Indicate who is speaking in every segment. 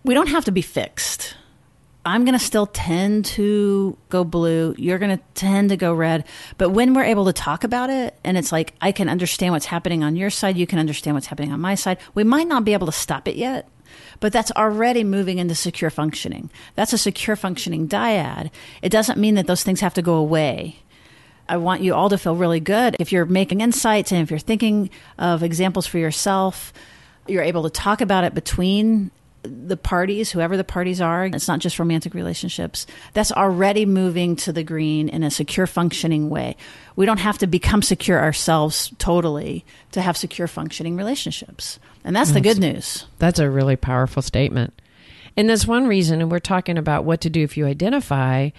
Speaker 1: we don't have to be fixed. I'm going to still tend to go blue. You're going to tend to go red. But when we're able to talk about it, and it's like, I can understand what's happening on your side, you can understand what's happening on my side. We might not be able to stop it yet, but that's already moving into secure functioning. That's a secure functioning dyad. It doesn't mean that those things have to go away. I want you all to feel really good. If you're making insights and if you're thinking of examples for yourself, you're able to talk about it between the parties, whoever the parties are. It's not just romantic relationships. That's already moving to the green in a secure functioning way. We don't have to become secure ourselves totally to have secure functioning relationships. And that's the good news.
Speaker 2: That's a really powerful statement. And that's one reason, and we're talking about what to do if you identify.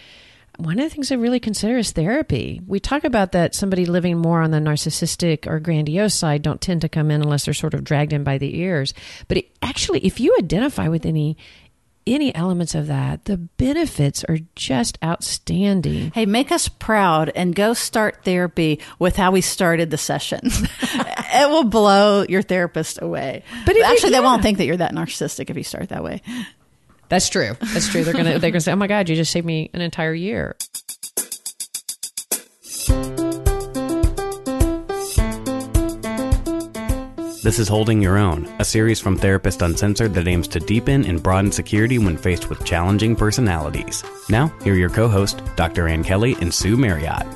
Speaker 2: One of the things I really consider is therapy. We talk about that somebody living more on the narcissistic or grandiose side don't tend to come in unless they're sort of dragged in by the ears. But actually, if you identify with any elements of that, the benefits are just outstanding.
Speaker 1: Hey, make us proud and go start therapy with how we started the session. It will blow your therapist away. But actually, they won't think that you're that narcissistic if you start that way.
Speaker 2: That's true. That's true. They're gonna say, "Oh my God, you just saved me an entire year."
Speaker 3: This is Holding Your Own, a series from Therapist Uncensored that aims to deepen and broaden security when faced with challenging personalities. Now, here are your co-hosts, Dr. Ann Kelly and Sue Marriott.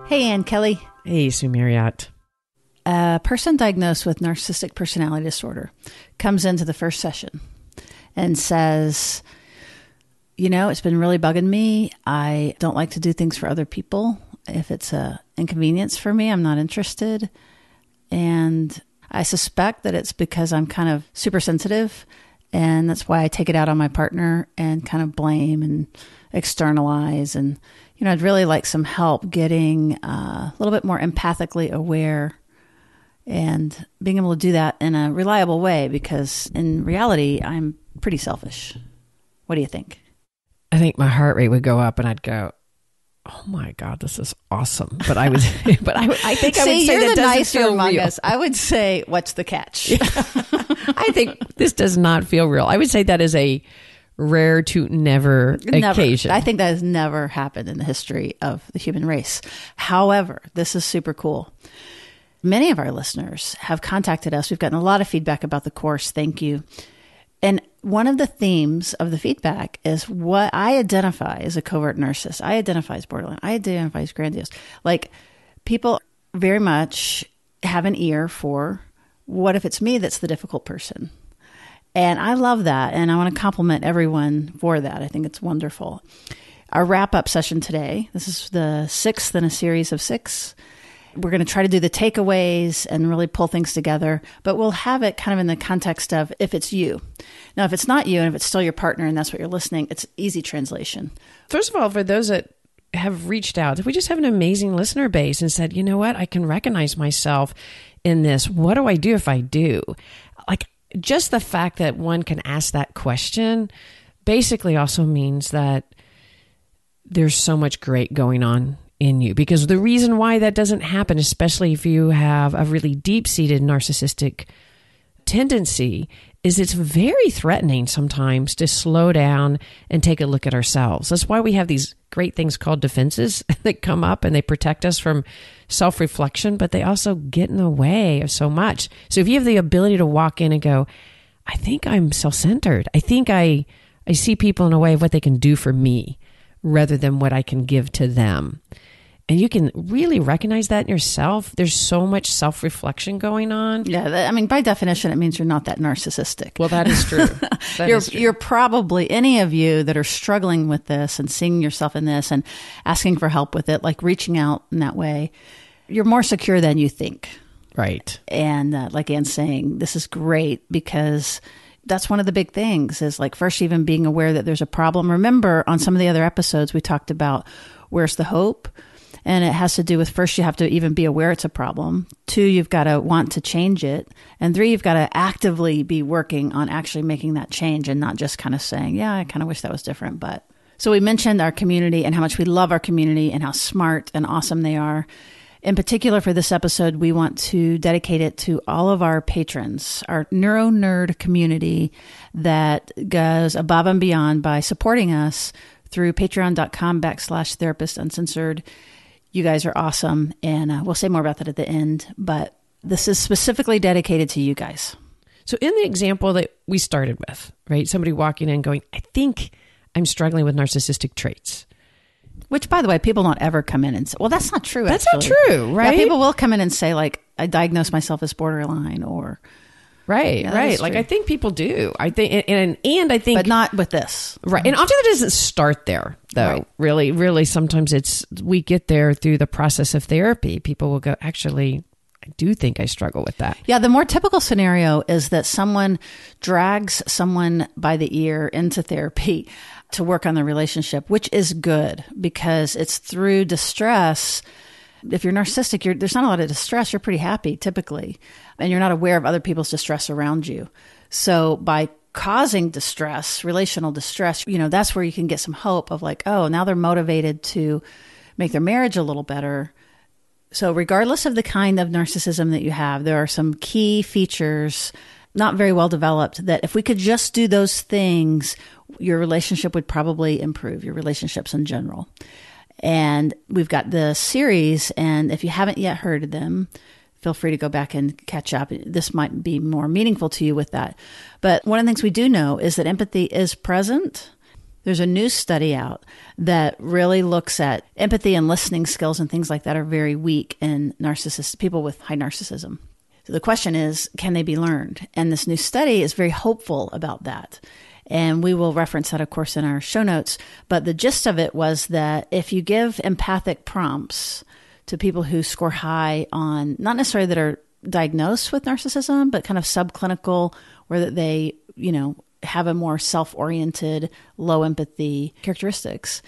Speaker 1: Hey, Ann Kelly.
Speaker 2: Hey, Sue Marriott.
Speaker 1: A person diagnosed with narcissistic personality disorder comes into the first session and says, it's been really bugging me. I don't like to do things for other people. If it's an inconvenience for me, I'm not interested. And I suspect that it's because I'm kind of super sensitive, and that's why I take it out on my partner and kind of blame and externalize. And, I'd really like some help getting a little bit more empathically aware and being able to do that in a reliable way, because in reality, I'm pretty selfish. What do you think?
Speaker 2: I think my heart rate would go up and I'd go, "Oh my God, this is awesome." But I think I would say
Speaker 1: you're
Speaker 2: that
Speaker 1: the
Speaker 2: doesn't
Speaker 1: nicer
Speaker 2: feel
Speaker 1: among
Speaker 2: real.
Speaker 1: us. I would say, what's the catch?
Speaker 2: I think this does not feel real. I would say that is a rare to never occasion.
Speaker 1: I think that has never happened in the history of the human race. However, this is super cool. Many of our listeners have contacted us. We've gotten a lot of feedback about the course. Thank you. And one of the themes of the feedback is what I identify as a covert narcissist. I identify as borderline. I identify as grandiose. Like, people very much have an ear for, what if it's me that's the difficult person? And I love that. And I want to compliment everyone for that. I think it's wonderful. Our wrap-up session today, this is the 6th in a series of 6. We're going to try to do the takeaways and really pull things together, but we'll have it kind of in the context of if it's you. Now, if it's not you and if it's still your partner and that's what you're listening, it's easy translation.
Speaker 2: First of all, for those that have reached out, we just have an amazing listener base and said, you know what, I can recognize myself in this. What do I do if I do? Like, just the fact that one can ask that question basically also means that there's so much great going on in you. Because the reason why that doesn't happen, especially if you have a really deep-seated narcissistic tendency, is it's very threatening sometimes to slow down and take a look at ourselves. That's why we have these great things called defenses that come up and they protect us from self-reflection, but they also get in the way of so much. So if you have the ability to walk in and go, I think I'm self-centered. I think I see people in a way of what they can do for me rather than what I can give to them. And you can really recognize that in yourself. There's so much self-reflection going on.
Speaker 1: Yeah, by definition, it means you're not that narcissistic.
Speaker 2: Well, that is true.
Speaker 1: You're probably, any of you that are struggling with this and seeing yourself in this and asking for help with it, like reaching out in that way, you're more secure than you think.
Speaker 2: Right.
Speaker 1: And like Anne's saying, this is great because that's one of the big things is like first even being aware that there's a problem. Remember on some of the other episodes, we talked about where's the hope? And it has to do with first, you have to even be aware it's a problem. 2, you've got to want to change it. And 3, you've got to actively be working on actually making that change and not just kind of saying, yeah, I kind of wish that was different. But so we mentioned our community and how much we love our community and how smart and awesome they are. In particular, for this episode, we want to dedicate it to all of our patrons, our neuro nerd community that goes above and beyond by supporting us through patreon.com/therapist uncensored. You guys are awesome. And we'll say more about that at the end, but this is specifically dedicated to you guys.
Speaker 2: So in the example that we started with, right? Somebody walking in going, I think I'm struggling with narcissistic traits.
Speaker 1: Which, by the way, people don't ever come in and say, well, that's not true.
Speaker 2: That's
Speaker 1: actually.
Speaker 2: not true, right?
Speaker 1: Yeah, people will come in and say, like, I diagnosed myself as borderline or...
Speaker 2: Right,
Speaker 1: Yeah,
Speaker 2: right. Like,
Speaker 1: true.
Speaker 2: I think people do. I think, and I think...
Speaker 1: But not with this.
Speaker 2: Right. And often it doesn't start there, though.
Speaker 1: Right.
Speaker 2: Really, sometimes we get there through the process of therapy. People will go, actually, I do think I struggle with that.
Speaker 1: Yeah, the more typical scenario is that someone drags someone by the ear into therapy to work on the relationship, which is good because it's through distress. If you're narcissistic, there's not a lot of distress. You're pretty happy typically, and you're not aware of other people's distress around you. So by causing distress, relational distress, that's where you can get some hope of like, oh, now they're motivated to make their marriage a little better. So regardless of the kind of narcissism that you have, there are some key features, not very well developed, that if we could just do those things, your relationship would probably improve, your relationships in general. And we've got the series, and if you haven't yet heard of them, feel free to go back and catch up. This might be more meaningful to you with that. But one of the things we do know is that empathy is present. There's a new study out that really looks at empathy and listening skills and things like that are very weak in people with high narcissism. So the question is, can they be learned? And this new study is very hopeful about that. And we will reference that, of course, in our show notes. But the gist of it was that if you give empathic prompts to people who score high on, not necessarily that are diagnosed with narcissism, but kind of subclinical, where that they, have a more self-oriented, low empathy characteristics,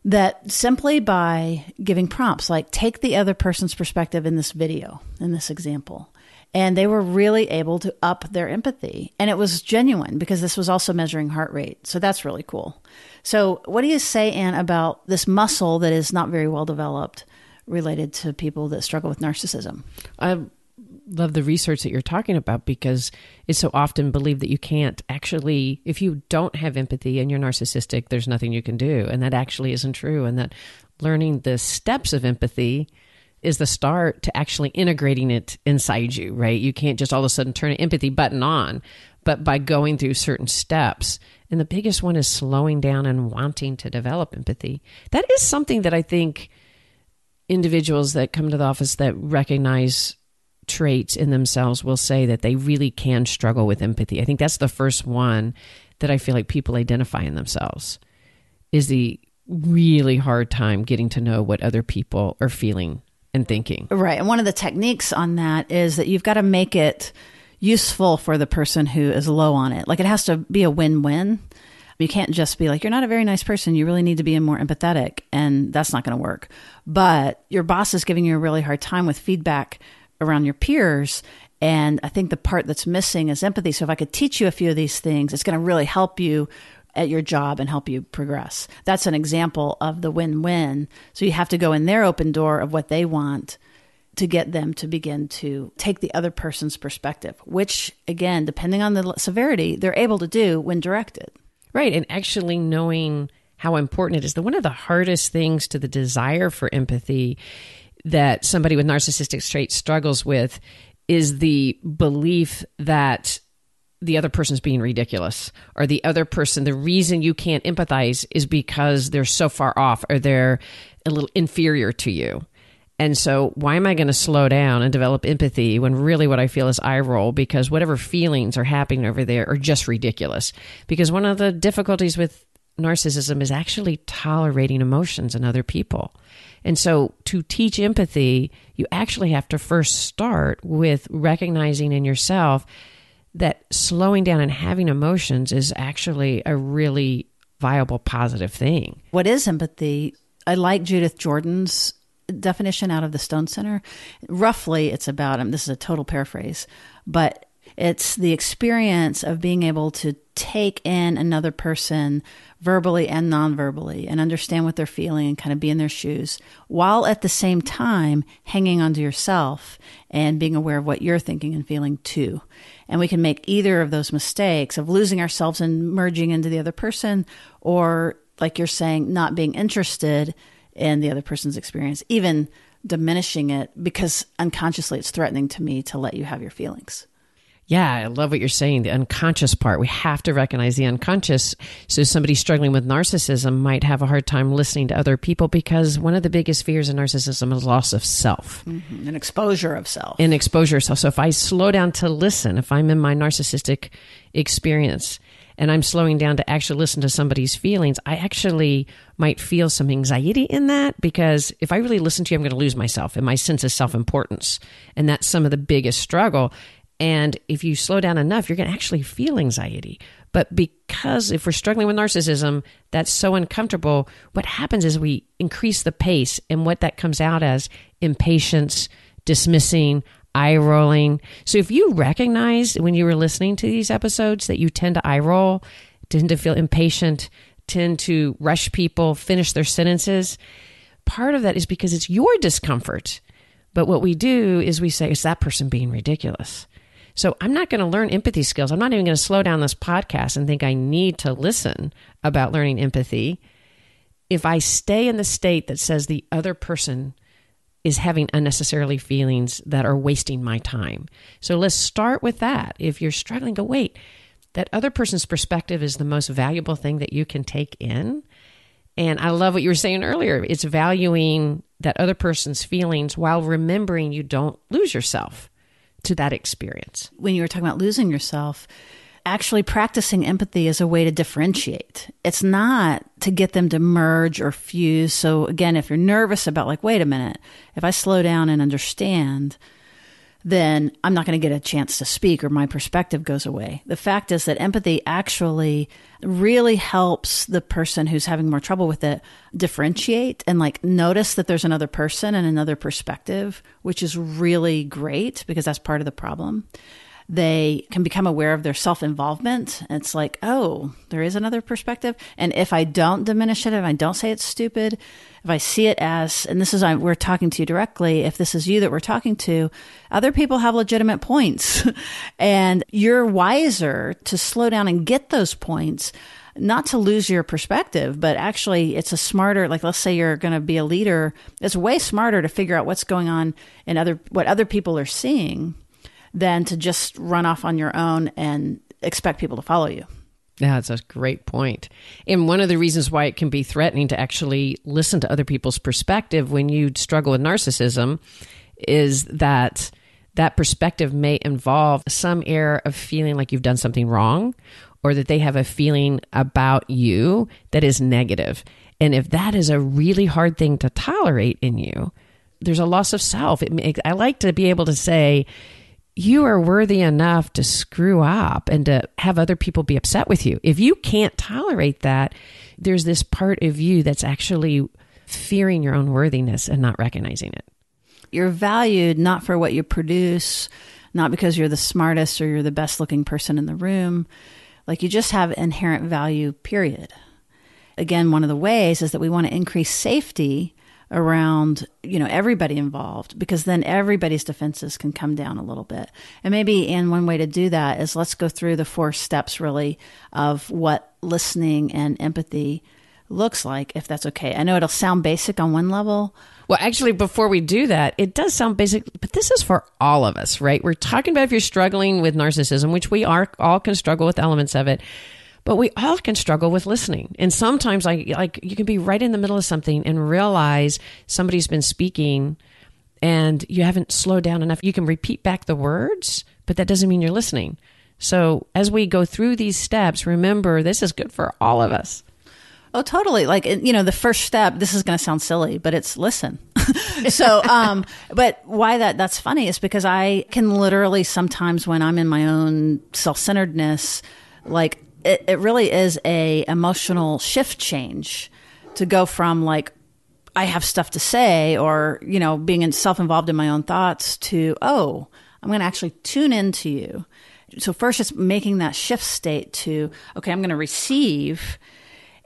Speaker 1: that simply by giving prompts, like take the other person's perspective in this video, in this example, and they were really able to up their empathy. And it was genuine because this was also measuring heart rate. So that's really cool. So what do you say, Anne, about this muscle that is not very well developed related to people that struggle with narcissism?
Speaker 2: I love the research that you're talking about because it's so often believed that you can't actually, if you don't have empathy and you're narcissistic, there's nothing you can do. And that actually isn't true. And that learning the steps of empathy is the start to actually integrating it inside you, right? You can't just all of a sudden turn an empathy button on, but by going through certain steps. And the biggest one is slowing down and wanting to develop empathy. That is something that I think individuals that come to the office that recognize traits in themselves will say that they really can struggle with empathy. I think that's the first one that I feel like people identify in themselves, is the really hard time getting to know what other people are feeling and thinking.
Speaker 1: Right. And one of the techniques on that is that you've got to make it useful for the person who is low on it. Like it has to be a win-win. You can't just be like, you're not a very nice person. You really need to be more empathetic. And that's not going to work. But your boss is giving you a really hard time with feedback around your peers. And I think the part that's missing is empathy. So if I could teach you a few of these things, it's going to really help you at your job and help you progress. That's an example of the win-win. So you have to go in their open door of what they want to get them to begin to take the other person's perspective, which again, depending on the severity, they're able to do when directed.
Speaker 2: Right. And actually knowing how important it is. One of the hardest things to the desire for empathy that somebody with narcissistic traits struggles with is the belief that the other person's being ridiculous, or the other person, the reason you can't empathize is because they're so far off or they're a little inferior to you. And so why am I going to slow down and develop empathy when really what I feel is eye roll because whatever feelings are happening over there are just ridiculous? Because one of the difficulties with narcissism is actually tolerating emotions in other people. And so to teach empathy, you actually have to first start with recognizing in yourself that slowing down and having emotions is actually a really viable, positive thing.
Speaker 1: What is empathy? I like Judith Jordan's definition out of the Stone Center. Roughly, it's about, this is a total paraphrase, but It's the experience of being able to take in another person verbally and non-verbally and understand what they're feeling and kind of be in their shoes, while at the same time hanging onto yourself and being aware of what you're thinking and feeling too. And we can make either of those mistakes of losing ourselves and merging into the other person, or, like you're saying, not being interested in the other person's experience, even diminishing it because unconsciously it's threatening to me to let you have your feelings.
Speaker 2: Yeah, I love what you're saying, the unconscious part. We have to recognize the unconscious. So somebody struggling with narcissism might have a hard time listening to other people because one of the biggest fears in narcissism is loss of self.
Speaker 1: Mm-hmm. An exposure of self.
Speaker 2: An exposure of self. So if I slow down to listen, if I'm in my narcissistic experience and I'm slowing down to actually listen to somebody's feelings, I actually might feel some anxiety in that, because if I really listen to you, I'm going to lose myself and my sense of self-importance. And that's some of the biggest struggle. And if you slow down enough, you're going to actually feel anxiety. But because if we're struggling with narcissism, that's so uncomfortable, what happens is we increase the pace. And what that comes out as impatience, dismissing, eye rolling. So if you recognize when you were listening to these episodes that you tend to eye roll, tend to feel impatient, tend to rush people, finish their sentences, part of that is because it's your discomfort. But what we do is we say, is that person being ridiculous? So I'm not going to learn empathy skills. I'm not even going to slow down this podcast and think I need to listen about learning empathy. If I stay in the state that says the other person is having unnecessarily feelings that are wasting my time. So let's start with that. If you're struggling, go, wait, that other person's perspective is the most valuable thing that you can take in. And I love what you were saying earlier. It's valuing that other person's feelings while remembering you don't lose yourself to that experience.
Speaker 1: When you were talking about losing yourself, actually practicing empathy is a way to differentiate. It's not to get them to merge or fuse. So again, if you're nervous about like, wait a minute, if I slow down and understand, then I'm not going to get a chance to speak or my perspective goes away. The fact is that empathy actually really helps the person who's having more trouble with it differentiate and like notice that there's another person and another perspective, which is really great because that's part of the problem. They can become aware of their self-involvement. It's like, oh, there is another perspective. And if I don't diminish it, if I don't say it's stupid, if I see it as, and this is, we're talking to you directly, if this is you that we're talking to, other people have legitimate points. And you're wiser to slow down and get those points, not to lose your perspective, but actually it's a smarter, like let's say you're going to be a leader, it's way smarter to figure out what's going on in what other people are seeing than to just run off on your own and expect people to follow you.
Speaker 2: Yeah, that's a great point. And one of the reasons why it can be threatening to actually listen to other people's perspective when you struggle with narcissism is that that perspective may involve some air of feeling like you've done something wrong, or that they have a feeling about you that is negative. And if that is a really hard thing to tolerate in you, there's a loss of self. I like to be able to say, you are worthy enough to screw up and to have other people be upset with you. If you can't tolerate that, there's this part of you that's actually fearing your own worthiness and not recognizing it.
Speaker 1: You're valued not for what you produce, not because you're the smartest or you're the best looking person in the room. Like you just have inherent value, period. Again, one of the ways is that we want to increase safety around, everybody involved, because then everybody's defenses can come down a little bit. And maybe, and one way to do that is let's go through the 4 steps really of what listening and empathy looks like, if that's okay. I know it'll sound basic on one level.
Speaker 2: Well, actually, before we do that, it does sound basic, but this is for all of us, right? We're talking about if you're struggling with narcissism, which we all can struggle with elements of it. But we all can struggle with listening. And sometimes like you can be right in the middle of something and realize somebody's been speaking and you haven't slowed down enough. You can repeat back the words, but that doesn't mean you're listening. So as we go through these steps, remember, this is good for all of us.
Speaker 1: Oh, totally. Like, the first step, this is going to sound silly, but it's listen. So, but why that's funny is because I can literally sometimes when I'm in my own self-centeredness, like, it really is a emotional shift change to go from like, I have stuff to say or, being self-involved in my own thoughts to, oh, I'm going to actually tune into you. So first it's making that shift state to, okay, I'm going to receive.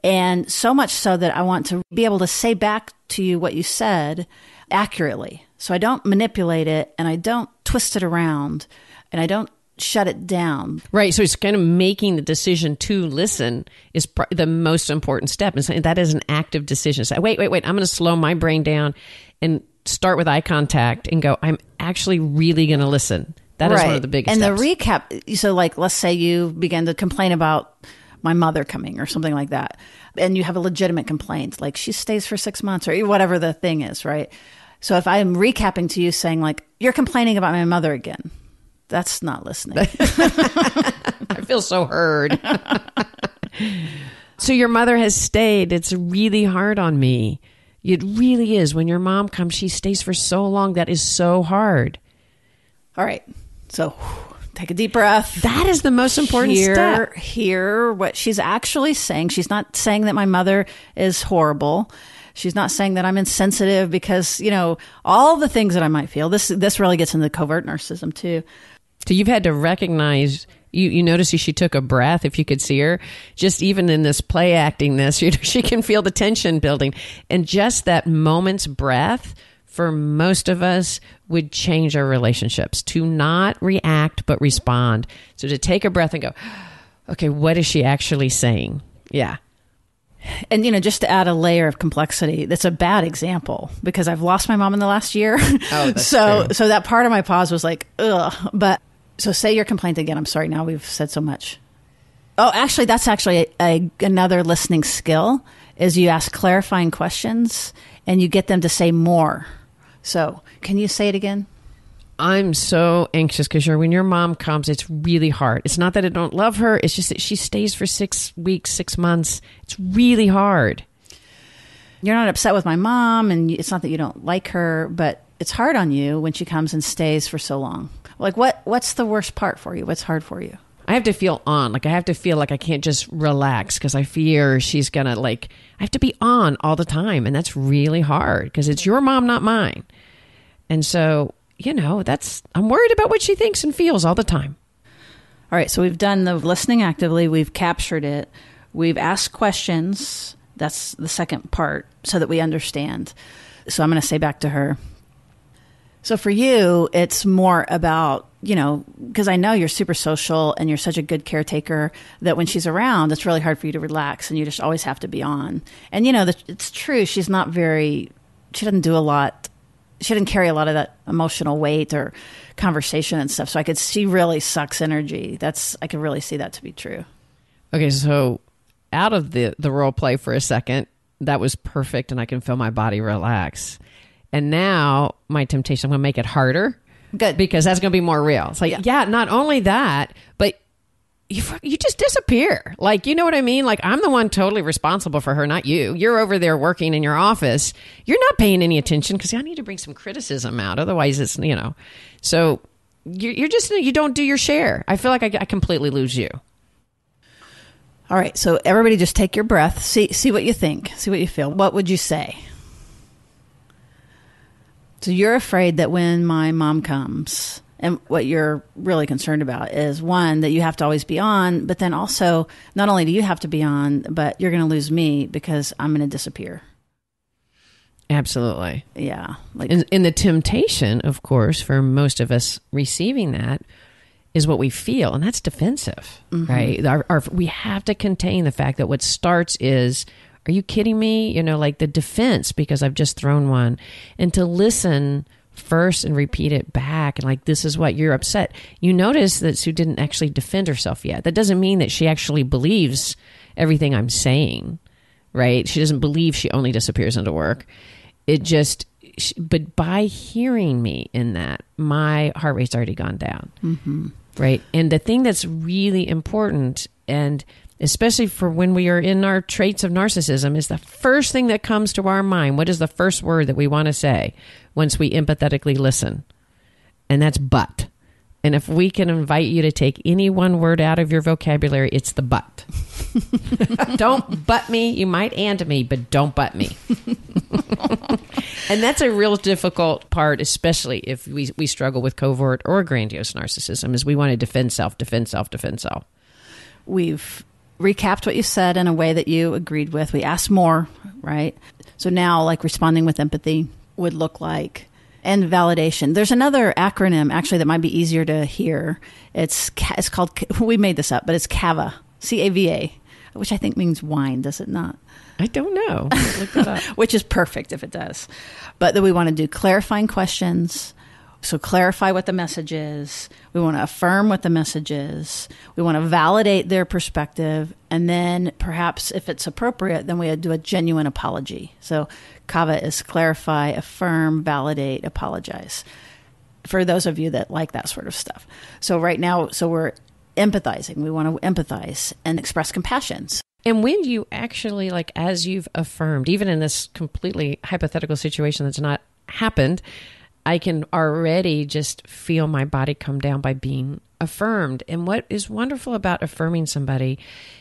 Speaker 1: And so much so that I want to be able to say back to you what you said accurately. So I don't manipulate it and I don't twist it around and I don't shut it down.
Speaker 2: Right. So it's kind of making the decision to listen is the most important step. And that is an active decision. So wait. I'm going to slow my brain down and start with eye contact and go, I'm actually really going to listen. That is one of the biggest steps.
Speaker 1: And the recap, so like, let's say you begin to complain about my mother coming or something like that. And you have a legitimate complaint, like she stays for 6 months or whatever the thing is, right? So if I'm recapping to you saying like, you're complaining about my mother again, that's not listening.
Speaker 2: I feel so heard. So your mother has stayed. It's really hard on me. It really is. When your mom comes, she stays for so long. That is so hard.
Speaker 1: All right. So take a deep breath.
Speaker 2: That is the most important step.
Speaker 1: Hear what she's actually saying. She's not saying that my mother is horrible. She's not saying that I'm insensitive because, all the things that I might feel. This really gets into covert narcissism too.
Speaker 2: So you've had to recognize, you notice she took a breath, if you could see her, just even in this play acting this, she can feel the tension building. And just that moment's breath, for most of us, would change our relationships. To not react, but respond. So to take a breath and go, okay, what is she actually saying? Yeah.
Speaker 1: And, just to add a layer of complexity, that's a bad example because I've lost my mom in the last year.
Speaker 2: Oh, that's
Speaker 1: so
Speaker 2: true.
Speaker 1: that part of my pause was like, ugh. But so say your complaint again. I'm sorry. Now we've said so much. Oh, actually, that's actually another listening skill is you ask clarifying questions and you get them to say more. So can you say it again?
Speaker 2: I'm so anxious because when your mom comes, it's really hard. It's not that I don't love her. It's just that she stays for 6 weeks, 6 months. It's really hard.
Speaker 1: You're not upset with my mom, and it's not that you don't like her, but it's hard on you when she comes and stays for so long. Like, what's the worst part for you? What's hard for you?
Speaker 2: I have to feel on. Like, I have to feel like I can't just relax because I fear she's going to, I have to be on all the time. And that's really hard because it's your mom, not mine. And so, I'm worried about what she thinks and feels all the time.
Speaker 1: All right. So we've done the listening actively. We've captured it. We've asked questions. That's the second part so that we understand. So I'm going to say back to her. So for you, it's more about, because I know you're super social and you're such a good caretaker that when she's around, it's really hard for you to relax and you just always have to be on. And, it's true. She doesn't do a lot. She didn't carry a lot of that emotional weight or conversation and stuff. So she really sucks energy. I could really see that to be true.
Speaker 2: Okay. So out of the role play for a second, that was perfect. And I can feel my body relax. And now my temptation, I'm going to make it harder.
Speaker 1: Good.
Speaker 2: Because that's going to be more real. It's like, yeah, not only that, but you just disappear. You know what I mean? I'm the one totally responsible for her, not you. You're over there working in your office. You're not paying any attention because I need to bring some criticism out. Otherwise, it's, So you're just, you don't do your share. I feel like I completely lose you.
Speaker 1: All right. So everybody just take your breath. See what you think. See what you feel. What would you say? So you're afraid that when my mom comes, and what you're really concerned about is, one, that you have to always be on, but then also, not only do you have to be on, but you're going to lose me because I'm going to disappear.
Speaker 2: Absolutely.
Speaker 1: Yeah.
Speaker 2: And the temptation, of course, for most of us receiving that is what we feel, and that's defensive, right? We have to contain the fact that what starts is, are you kidding me? The defense, because I've just thrown one. And to listen first and repeat it back. And this is what you're upset. You notice that Sue didn't actually defend herself yet. That doesn't mean that she actually believes everything I'm saying, right? She doesn't believe she only disappears into work. But by hearing me in that, my heart rate's already gone down, right? And the thing that's really important, and especially for when we are in our traits of narcissism, is the first thing that comes to our mind. What is the first word that we want to say once we empathetically listen? And that's but. And if we can invite you to take any one word out of your vocabulary, it's the but. Don't butt me. You might and me, but don't butt me. And that's a real difficult part, especially if we struggle with covert or grandiose narcissism, is we want to defend self.
Speaker 1: We've recapped what you said in a way that you agreed with. We asked more, right? So now, like, responding with empathy would look like, and validation. There's another acronym, actually, that might be easier to hear. It's called, we made this up, but it's CAVA, C-A-V-A, which I think means wine, does it not?
Speaker 2: I don't know. Look that up.
Speaker 1: Which is perfect if it does. But then we want to do clarifying questions. So clarify what the message is. We want to affirm what the message is. We want to validate their perspective. And then perhaps if it's appropriate, then we do a genuine apology. So CAVA is clarify, affirm, validate, apologize. For those of you that like that sort of stuff. So right now, so we're empathizing. We want to empathize and express compassion.
Speaker 2: And when you actually, like, as you've affirmed, even in this completely hypothetical situation that's not happened, I can already just feel my body come down by being affirmed. And what is wonderful about affirming somebody,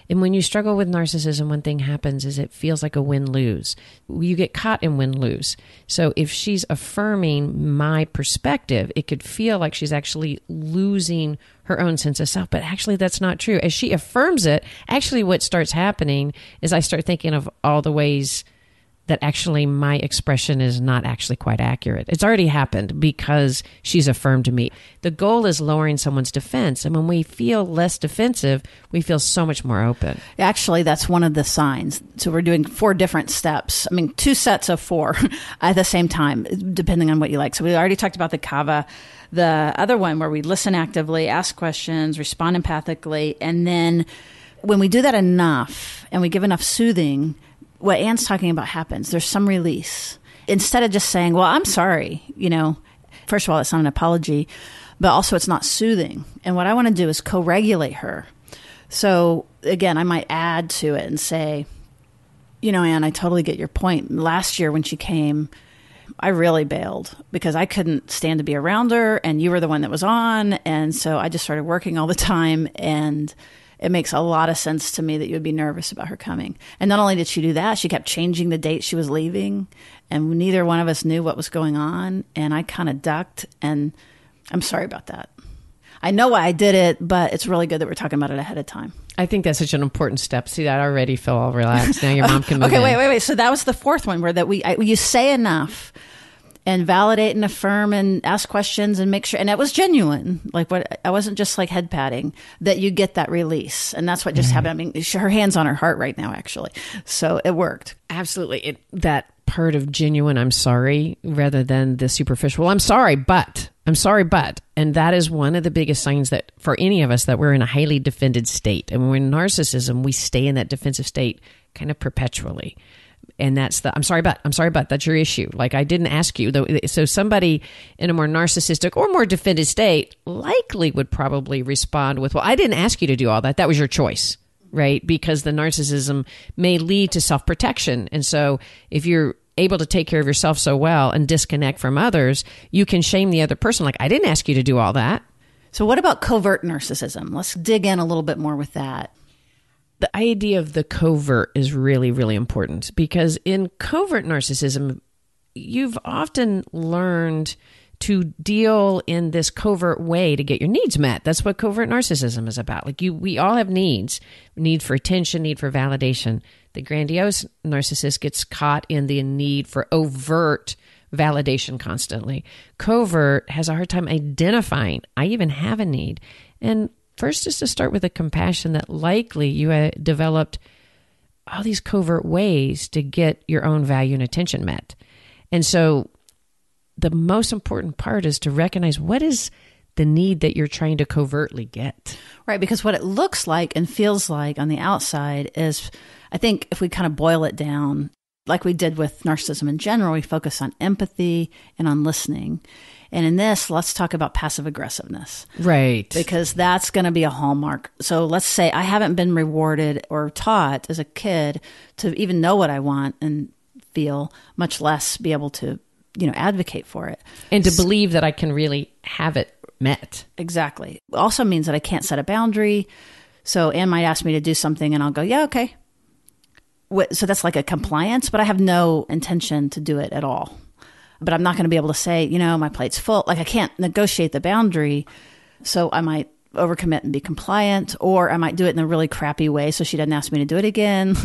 Speaker 2: and when you struggle with narcissism, one thing happens is it feels like a win-lose. You get caught in win-lose. So if she's affirming my perspective, it could feel like she's actually losing her own sense of self. But actually, that's not true. As she affirms it, actually what starts happening is I start thinking of all the ways that actually my expression is not actually quite accurate. It's already happened because she's affirmed me. The goal is lowering someone's defense. And when we feel less defensive, we feel so much more open.
Speaker 1: Actually, that's one of the signs. So we're doing 4 different steps. I mean, 2 sets of 4 at the same time, depending on what you like. So we already talked about the CAVA. The other one where we listen actively, ask questions, respond empathically. And then when we do that enough and we give enough soothing, what Anne's talking about happens. There's some release. Instead of just saying, well, I'm sorry, first of all, it's not an apology, but also it's not soothing. And what I want to do is co-regulate her. So again, I might add to it and say, Anne, I totally get your point. Last year when she came, I really bailed because I couldn't stand to be around her and you were the one that was on. And so I just started working all the time, and it makes a lot of sense to me that you would be nervous about her coming. And not only did she do that, she kept changing the date she was leaving, and neither one of us knew what was going on. And I kind of ducked, and I'm sorry about that. I know why I did it, but it's really good that we're talking about it ahead of time.
Speaker 2: I think that's such an important step. See, I already feel all relaxed. Now your mom can move in.
Speaker 1: Okay, wait. So that was the 4th one, where you say enough and validate and affirm and ask questions and make sure, and it was genuine. Like, I wasn't just like head patting, that you get that release. And that's what just happened. I mean, her hand's on her heart right now, actually. So it worked.
Speaker 2: Absolutely. That part of genuine, I'm sorry, rather than the superficial, well, I'm sorry, but. And that is one of the biggest signs that for any of us that we're in a highly defended state. And when we're in narcissism, we stay in that defensive state kind of perpetually. And that's I'm sorry, but that's your issue. Like, I didn't ask you. So somebody in a more narcissistic or more defended state likely would probably respond with, well, I didn't ask you to do all that. That was your choice, right? Because the narcissism may lead to self-protection. And so if you're able to take care of yourself so well and disconnect from others, you can shame the other person. Like, I didn't ask you to do all that.
Speaker 1: So what about covert narcissism? Let's dig in a little bit more with that.
Speaker 2: The idea of the covert is really, really important, because in covert narcissism, you've often learned to deal in this covert way to get your needs met. That's what covert narcissism is about. Like, we all have needs, need for attention, need for validation. The grandiose narcissist gets caught in the need for overt validation constantly. Covert has a hard time identifying, I even have a need. And first is to start with a compassion that likely you developed all these covert ways to get your own value and attention met. And so the most important part is to recognize what is the need that you're trying to covertly get.
Speaker 1: Right, because what it looks like and feels like on the outside is, I think if we kind of boil it down, like we did with narcissism in general, we focus on empathy and on listening. And in this, let's talk about passive aggressiveness.
Speaker 2: Right.
Speaker 1: Because that's going to be a hallmark. So let's say I haven't been rewarded or taught as a kid to even know what I want and feel, much less be able to, advocate for it.
Speaker 2: And to believe that I can really have it met.
Speaker 1: Exactly. It also means that I can't set a boundary. So Anne might ask me to do something and I'll go, yeah, okay. So that's like a compliance, but I have no intention to do it at all. But I'm not going to be able to say, my plate's full. Like I can't negotiate the boundary. So I might overcommit and be compliant, or I might do it in a really crappy way so she doesn't ask me to do it again.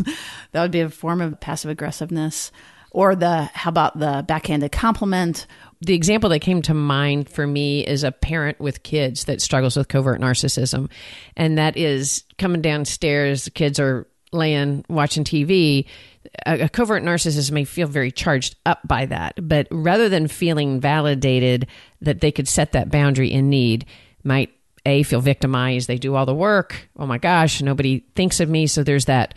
Speaker 1: That would be a form of passive aggressiveness. Or how about the backhanded compliment?
Speaker 2: The example that came to mind for me is a parent with kids that struggles with covert narcissism. And that is coming downstairs, the kids are laying, watching TV. A covert narcissist may feel very charged up by that. But rather than feeling validated that they could set that boundary in need, might feel victimized. They do all the work. Oh my gosh, nobody thinks of me. So there's that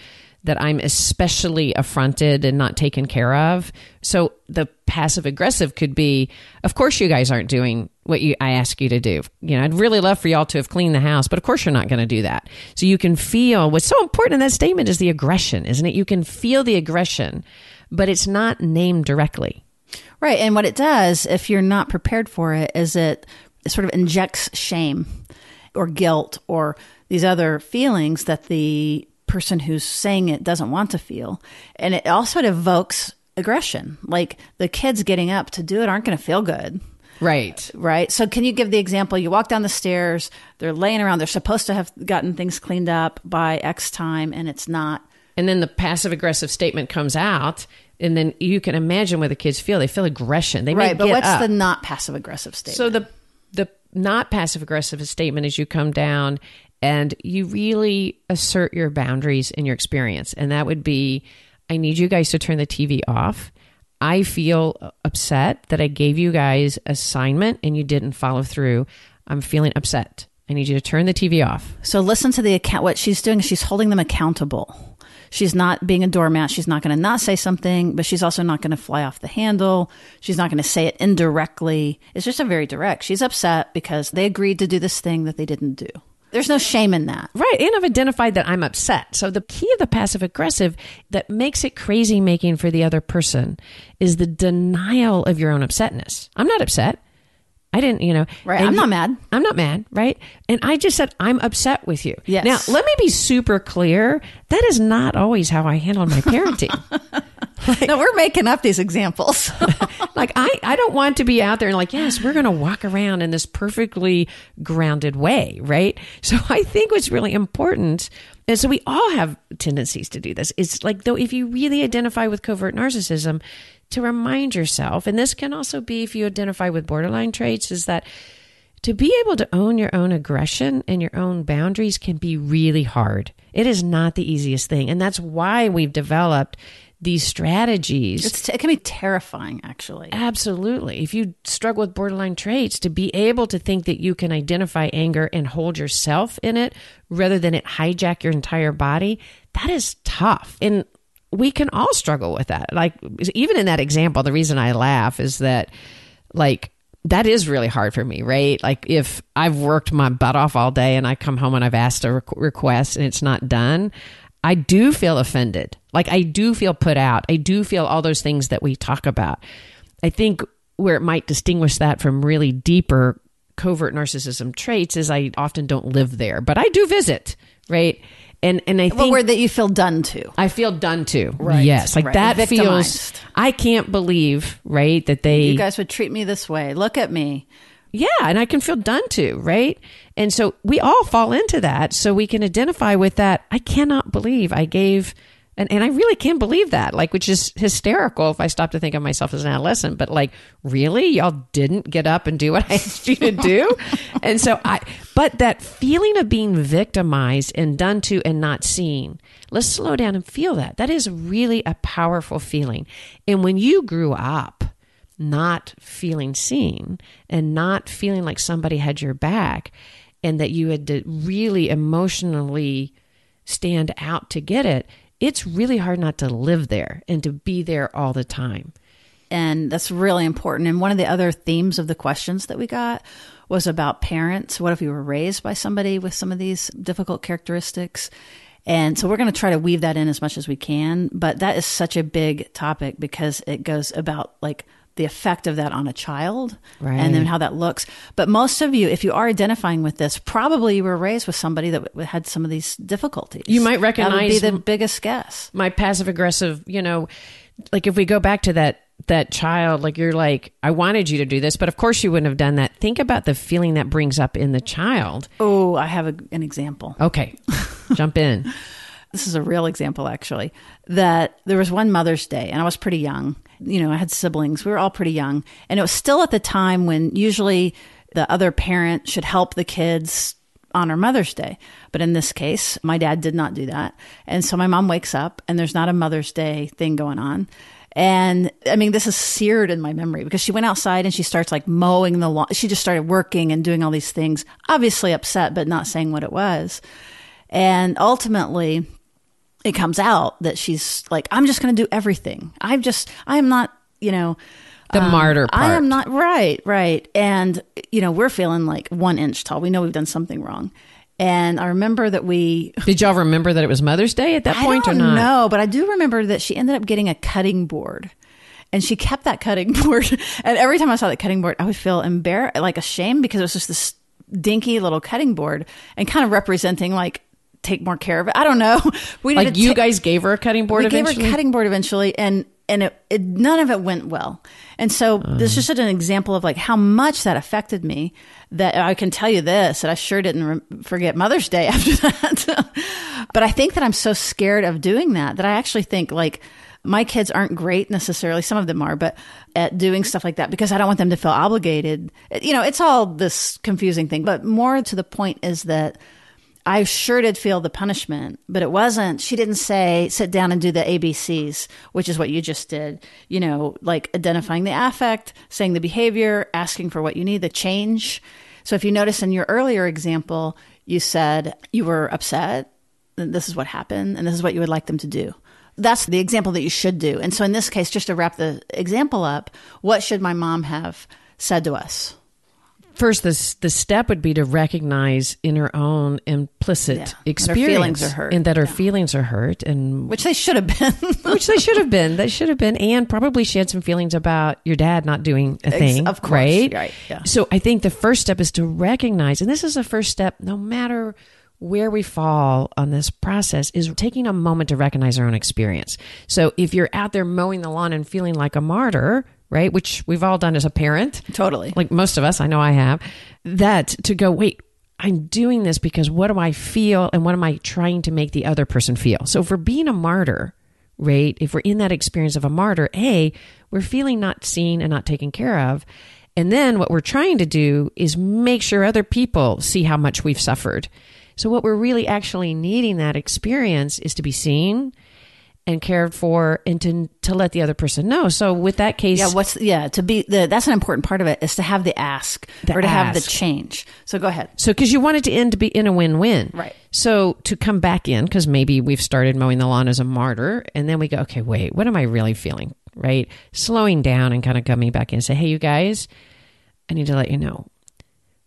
Speaker 2: I'm especially affronted and not taken care of. So the passive aggressive could be, of course you guys aren't doing what I ask you to do. I'd really love for y'all to have cleaned the house, but of course you're not going to do that. So you can feel what's so important in that statement is the aggression, isn't it? You can feel the aggression, but it's not named directly.
Speaker 1: Right. And what it does, if you're not prepared for it, is it sort of injects shame or guilt or these other feelings that the person who's saying it doesn't want to feel. And it also evokes aggression. Like the kids getting up to do it aren't going to feel good.
Speaker 2: Right.
Speaker 1: Right. So can you give the example? You walk down the stairs, they're laying around, they're supposed to have gotten things cleaned up by X time, and it's not.
Speaker 2: And then the passive aggressive statement comes out, and then you can imagine what the kids feel. They feel aggression. They may
Speaker 1: right, but
Speaker 2: get
Speaker 1: what's
Speaker 2: up.
Speaker 1: the not passive aggressive statement?
Speaker 2: So the not passive aggressive statement is you come down and you really assert your boundaries in your experience. And that would be, I need you guys to turn the TV off. I feel upset that I gave you guys assignment and you didn't follow through. I'm feeling upset. I need you to turn the TV off.
Speaker 1: So listen to the account. What she's doing is she's holding them accountable. She's not being a doormat. She's not going to not say something, but she's also not going to fly off the handle. She's not going to say it indirectly. It's just a very direct. She's upset because they agreed to do this thing that they didn't do. There's no shame in that.
Speaker 2: Right. And I've identified that I'm upset. So the key of the passive aggressive that makes it crazy making for the other person is the denial of your own upsetness. I'm not upset. I didn't,
Speaker 1: Right. I'm not mad.
Speaker 2: I'm not mad. Right. And I just said, I'm upset with you.
Speaker 1: Yes.
Speaker 2: Now, let me be super clear. That is not always how I handle my parenting.
Speaker 1: No, we're making up these examples.
Speaker 2: Like, I don't want to be out there and like, yes, we're going to walk around in this perfectly grounded way. Right. So I think what's really important, and so we all have tendencies to do this. It's like, though, if you really identify with covert narcissism, to remind yourself, and this can also be if you identify with borderline traits, is that to be able to own your own aggression and your own boundaries can be really hard. It is not the easiest thing. And that's why we've developed these strategies.
Speaker 1: It can be terrifying, actually.
Speaker 2: Absolutely. If you struggle with borderline traits, to be able to think that you can identify anger and hold yourself in it rather than it hijack your entire body, that is tough. And we can all struggle with that. Like, even in that example, the reason I laugh is that, like, that is really hard for me, right? Like, if I've worked my butt off all day and I come home and I've asked a request and it's not done, I do feel offended. Like, I do feel put out. I do feel all those things that we talk about. I think where it might distinguish that from really deeper covert narcissism traits is I often don't live there, but I do visit, right? And I think
Speaker 1: where that you feel done to.
Speaker 2: I feel done to.
Speaker 1: Right.
Speaker 2: Yes. Like,
Speaker 1: right.
Speaker 2: that
Speaker 1: Victimized.
Speaker 2: feels, I can't believe, right, that
Speaker 1: you guys would treat me this way. Look at me.
Speaker 2: Yeah. And I can feel done to, right? And so we all fall into that. So we can identify with that. I cannot believe I gave, and I really can't believe that, like, which is hysterical if I stop to think of myself as an adolescent, but like, really? Y'all didn't get up and do what I asked you to do? And so but that feeling of being victimized and done to and not seen, let's slow down and feel that. That is really a powerful feeling. And when you grew up not feeling seen and not feeling like somebody had your back and that you had to really emotionally stand out to get it, it's really hard not to live there and to be there all the time.
Speaker 1: And that's really important. And one of the other themes of the questions that we got was about parents. What if you were raised by somebody with some of these difficult characteristics? And so we're going to try to weave that in as much as we can. But that is such a big topic because it goes about like the effect of that on a child
Speaker 2: Right.
Speaker 1: and then how that looks. But most of you, if you are identifying with this, probably you were raised with somebody that had some of these difficulties.
Speaker 2: You might recognize
Speaker 1: that would be the biggest guess.
Speaker 2: My passive aggressive, like if we go back to that child, like you're like, I wanted you to do this, but of course you wouldn't have done that. Think about the feeling that brings up in the child.
Speaker 1: Oh, I have an example.
Speaker 2: Okay. Jump in.
Speaker 1: This is a real example, actually, that there was one Mother's Day and I was pretty young. I had siblings. We were all pretty young. And it was still at the time when usually the other parent should help the kids honor Mother's Day. But in this case, my dad did not do that. And so my mom wakes up and there's not a Mother's Day thing going on. And I mean, this is seared in my memory because she went outside and she starts like mowing the lawn. She just started working and doing all these things, obviously upset, but not saying what it was. And ultimately, it comes out that she's like, I'm just going to do everything. I am not,
Speaker 2: the martyr part.
Speaker 1: I am not, right. And, we're feeling like 1 inch tall. We know we've done something wrong. And I remember that
Speaker 2: Did y'all remember that it was Mother's Day at that point or not?
Speaker 1: No, but I do remember that she ended up getting a cutting board. And she kept that cutting board. And every time I saw that cutting board, I would feel embarrassed, like ashamed, because it was just this dinky little cutting board and kind of representing like, take more care of it. I don't know.
Speaker 2: You guys gave her a cutting board eventually?
Speaker 1: We gave her a cutting board eventually, and it none of it went well. And so this is just an example of like how much that affected me, that I can tell you this, that I sure didn't forget Mother's Day after that. But I think that I'm so scared of doing that I actually think like my kids aren't great necessarily. Some of them are, but at doing stuff like that because I don't want them to feel obligated. It's all this confusing thing, but more to the point is that I sure did feel the punishment, but it wasn't, she didn't say, sit down and do the ABCs, which is what you just did, like identifying the affect, saying the behavior, asking for what you need, the change. So if you notice in your earlier example, you said you were upset, and this is what happened, and this is what you would like them to do. That's the example that you should do. And so in this case, just to wrap the example up, what should my mom have said to us?
Speaker 2: First, the step would be to recognize in her own implicit experience
Speaker 1: that her feelings are hurt,
Speaker 2: and
Speaker 1: which they should have been.
Speaker 2: They should have been, and probably she had some feelings about your dad not doing a thing,
Speaker 1: of course,
Speaker 2: right?
Speaker 1: Yeah.
Speaker 2: So I think the first step is to recognize, and this is the first step, no matter where we fall on this process, is taking a moment to recognize our own experience. So if you're out there mowing the lawn and feeling like a martyr, right, which we've all done as a parent.
Speaker 1: Totally.
Speaker 2: Like most of us, I know I have. That to go, wait, I'm doing this because what do I feel and what am I trying to make the other person feel? So if we're being a martyr, right, if we're in that experience of a martyr, we're feeling not seen and not taken care of. And then what we're trying to do is make sure other people see how much we've suffered. So what we're really actually needing that experience is to be seen and cared for, and to let the other person know. So with that case, that's an important part of it, is to have the ask or to have the change. So go ahead. So because you want it to end to be in a win-win,
Speaker 1: right?
Speaker 2: So to come back in, because maybe we've started mowing the lawn as a martyr, and then we go, okay, wait, what am I really feeling? Right? Slowing down and kind of coming back in and say, hey, you guys, I need to let you know,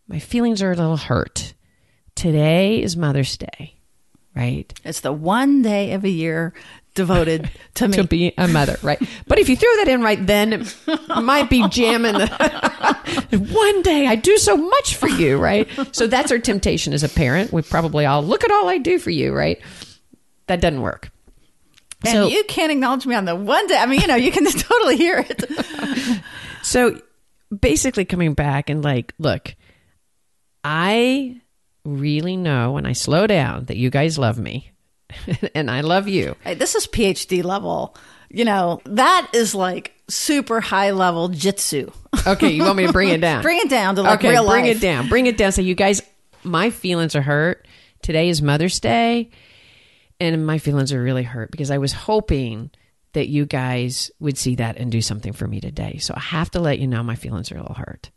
Speaker 2: my feelings are a little hurt. Today is Mother's Day, right?
Speaker 1: It's the one day of a year devoted to me.
Speaker 2: To be a mother, right? But if you threw that in right then, it might be jamming. One day I do so much for you, right? So that's our temptation as a parent. We probably all, look at all I do for you, right? That doesn't work.
Speaker 1: And so, you can't acknowledge me on the one day. I mean, you can totally hear it.
Speaker 2: So basically coming back and like, look, I really know when I slow down that you guys love me. And I love you.
Speaker 1: Hey, this is PhD level. That is like super high level jitsu.
Speaker 2: Okay, you want me to bring it down?
Speaker 1: Bring it down to like real life.
Speaker 2: Bring it down. Bring it down. So you guys, my feelings are hurt. Today is Mother's Day. And my feelings are really hurt because I was hoping that you guys would see that and do something for me today. So I have to let you know my feelings are a little hurt.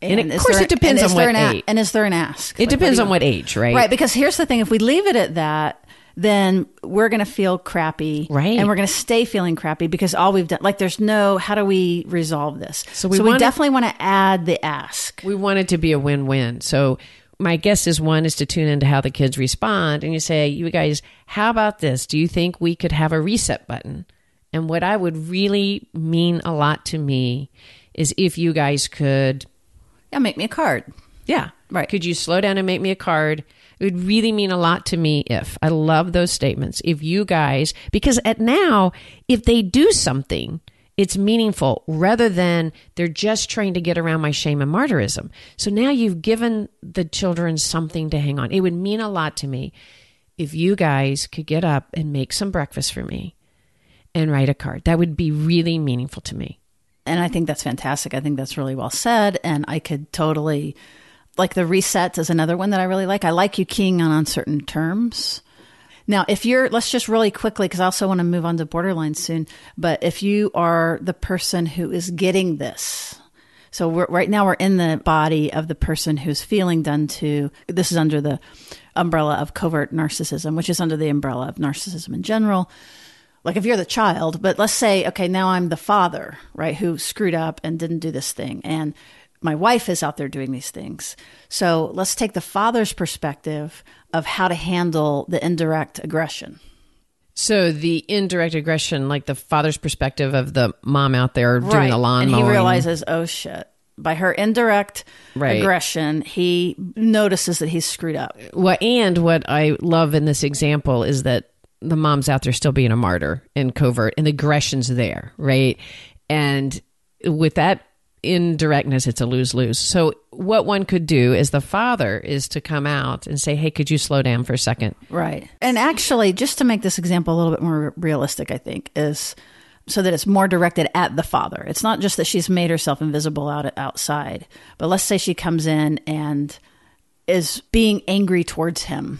Speaker 2: And of course, it depends on what age.
Speaker 1: And is there an ask?
Speaker 2: It depends on what age, right?
Speaker 1: Right, because here's the thing. If we leave it at that, then we're going to feel crappy.
Speaker 2: Right.
Speaker 1: And we're going to stay feeling crappy because all we've done, like there's no, how do we resolve this?
Speaker 2: So we
Speaker 1: definitely want to add the ask.
Speaker 2: We want it to be a win-win. So my guess is one is to tune into how the kids respond. And you say, you guys, how about this? Do you think we could have a reset button? And what I would really mean a lot to me is if you guys could...
Speaker 1: Yeah, make me a card.
Speaker 2: Yeah.
Speaker 1: Right.
Speaker 2: Could you slow down and make me a card? It would really mean a lot to me if... I love those statements. If you guys... Because if they do something, it's meaningful rather than they're just trying to get around my shame and martyrism. So now you've given the children something to hang on. It would mean a lot to me if you guys could get up and make some breakfast for me and write a card. That would be really meaningful to me.
Speaker 1: And I think that's fantastic. I think that's really well said. And I could totally, like the reset is another one that I really like. I like you keying on uncertain terms. Now, let's just really quickly, because I also want to move on to borderline soon. But if you are the person who is getting this, so right now we're in the body of the person who's feeling done to, this is under the umbrella of covert narcissism, which is under the umbrella of narcissism in general. Like if you're the child, but let's say, okay, now I'm the father, right, who screwed up and didn't do this thing. And my wife is out there doing these things. So let's take the father's perspective of how to handle the indirect aggression.
Speaker 2: So the indirect aggression, like the father's perspective of the mom out there doing the lawn mowing.
Speaker 1: And he realizes, oh shit. By her indirect aggression, he notices that he's screwed up.
Speaker 2: Well, and what I love in this example is that the mom's out there still being a martyr in covert, and the aggression's there, right? And with that indirectness, it's a lose-lose. So what one could do as the father is to come out and say, hey, could you slow down for a second?
Speaker 1: Right. And actually, just to make this example a little bit more realistic, I think, is so that it's more directed at the father. It's not just that she's made herself invisible outside, but let's say she comes in and is being angry towards him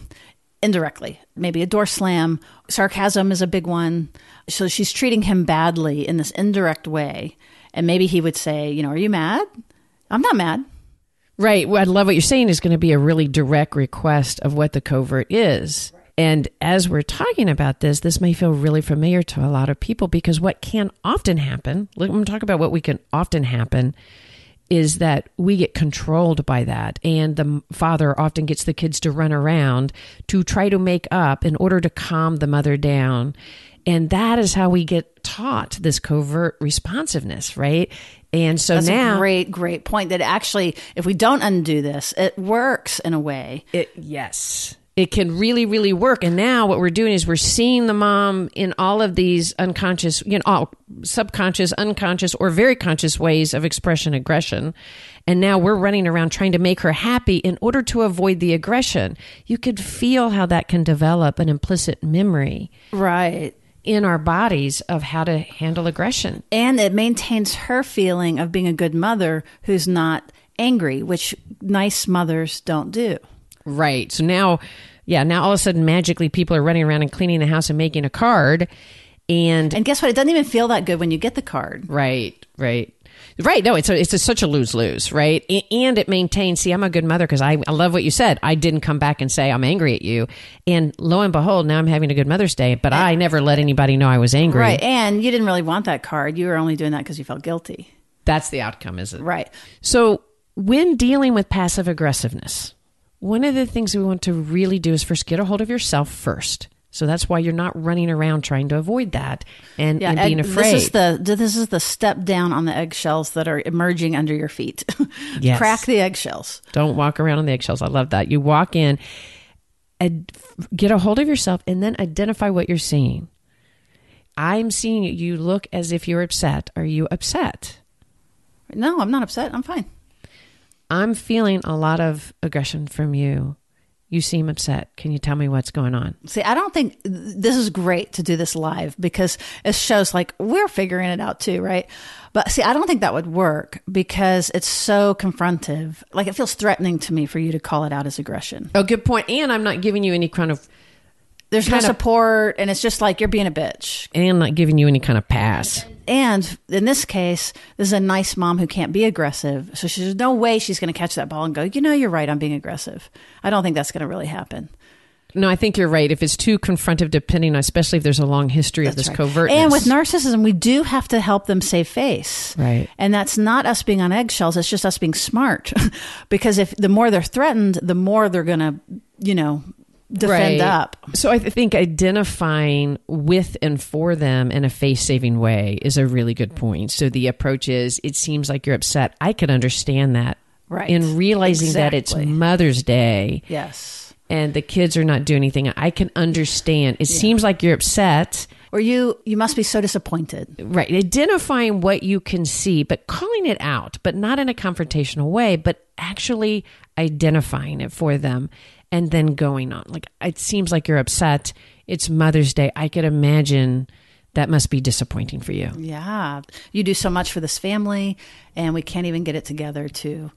Speaker 1: indirectly. Maybe a door slam. Sarcasm is a big one. So she's treating him badly in this indirect way. And maybe he would say, are you mad? I'm not mad.
Speaker 2: Right. Well, I love what you're saying is going to be a really direct request of what the covert is. Right. And as we're talking about this may feel really familiar to a lot of people, because what can often happen, let me talk about what we can often happen, is that we get controlled by that. And the father often gets the kids to run around to try to make up in order to calm the mother down. And that is how we get taught this covert responsiveness, right? And so
Speaker 1: that's
Speaker 2: now...
Speaker 1: That's a great point, that actually, if we don't undo this, it works in a way.
Speaker 2: Yes. It can really, really work. And now what we're doing is we're seeing the mom in all of these unconscious, all subconscious, unconscious, or very conscious ways of expression aggression. And now we're running around trying to make her happy in order to avoid the aggression. You could feel how that can develop an implicit memory.
Speaker 1: Right.
Speaker 2: In our bodies of how to handle aggression.
Speaker 1: And it maintains her feeling of being a good mother who's not angry, which nice mothers don't do.
Speaker 2: Right. So now all of a sudden, magically, people are running around and cleaning the house and making a card. And
Speaker 1: guess what? It doesn't even feel that good when you get the card.
Speaker 2: Right. No, it's such a lose-lose, right? And it maintains, see, I'm a good mother because I love what you said. I didn't come back and say, I'm angry at you. And lo and behold, now I'm having a good Mother's Day, but I never let anybody know I was angry.
Speaker 1: Right. And you didn't really want that card. You were only doing that because you felt guilty.
Speaker 2: That's the outcome, is it?
Speaker 1: Right.
Speaker 2: So when dealing with passive aggressiveness, one of the things we want to really do is first get a hold of yourself first. So that's why you're not running around trying to avoid that and being afraid.
Speaker 1: This is the step down on the eggshells that are emerging under your feet.
Speaker 2: Yes.
Speaker 1: Crack the eggshells.
Speaker 2: Don't walk around on the eggshells. I love that. You walk in, get a hold of yourself, and then identify what you're seeing. I'm seeing you look as if you're upset. Are you upset?
Speaker 1: No, I'm not upset. I'm fine.
Speaker 2: I'm feeling a lot of aggression from you. You seem upset. Can you tell me what's going on?
Speaker 1: See, I don't think this is great to do this live because it shows like we're figuring it out too, right? But see, I don't think that would work because it's so confrontive. Like it feels threatening to me for you to call it out as aggression.
Speaker 2: Oh, good point. And I'm not giving you any kind of...
Speaker 1: There's no support, and it's just like you're being a bitch.
Speaker 2: And I'm not giving you any kind of pass.
Speaker 1: And in this case, this is a nice mom who can't be aggressive. So there's no way she's going to catch that ball and go, you're right, I'm being aggressive. I don't think that's going to really happen.
Speaker 2: No, I think you're right. If it's too confrontive, depending on, especially if there's a long history of this covertness.
Speaker 1: And with narcissism, we do have to help them save face.
Speaker 2: Right.
Speaker 1: And that's not us being on eggshells. It's just us being smart. Because if the more they're threatened, the more they're going to, defend up.
Speaker 2: So I think identifying with and for them in a face-saving way is a really good point. So the approach is, it seems like you're upset. I can understand that.
Speaker 1: Right.
Speaker 2: In realizing that it's Mother's Day.
Speaker 1: Yes.
Speaker 2: And the kids are not doing anything. I can understand. It seems like you're upset.
Speaker 1: Or you must be so disappointed.
Speaker 2: Right. Identifying what you can see, but calling it out, but not in a confrontational way, but actually identifying it for them and then going on. Like, it seems like you're upset. It's Mother's Day. I could imagine that must be disappointing for you.
Speaker 1: Yeah. You do so much for this family, and we can't even get it together to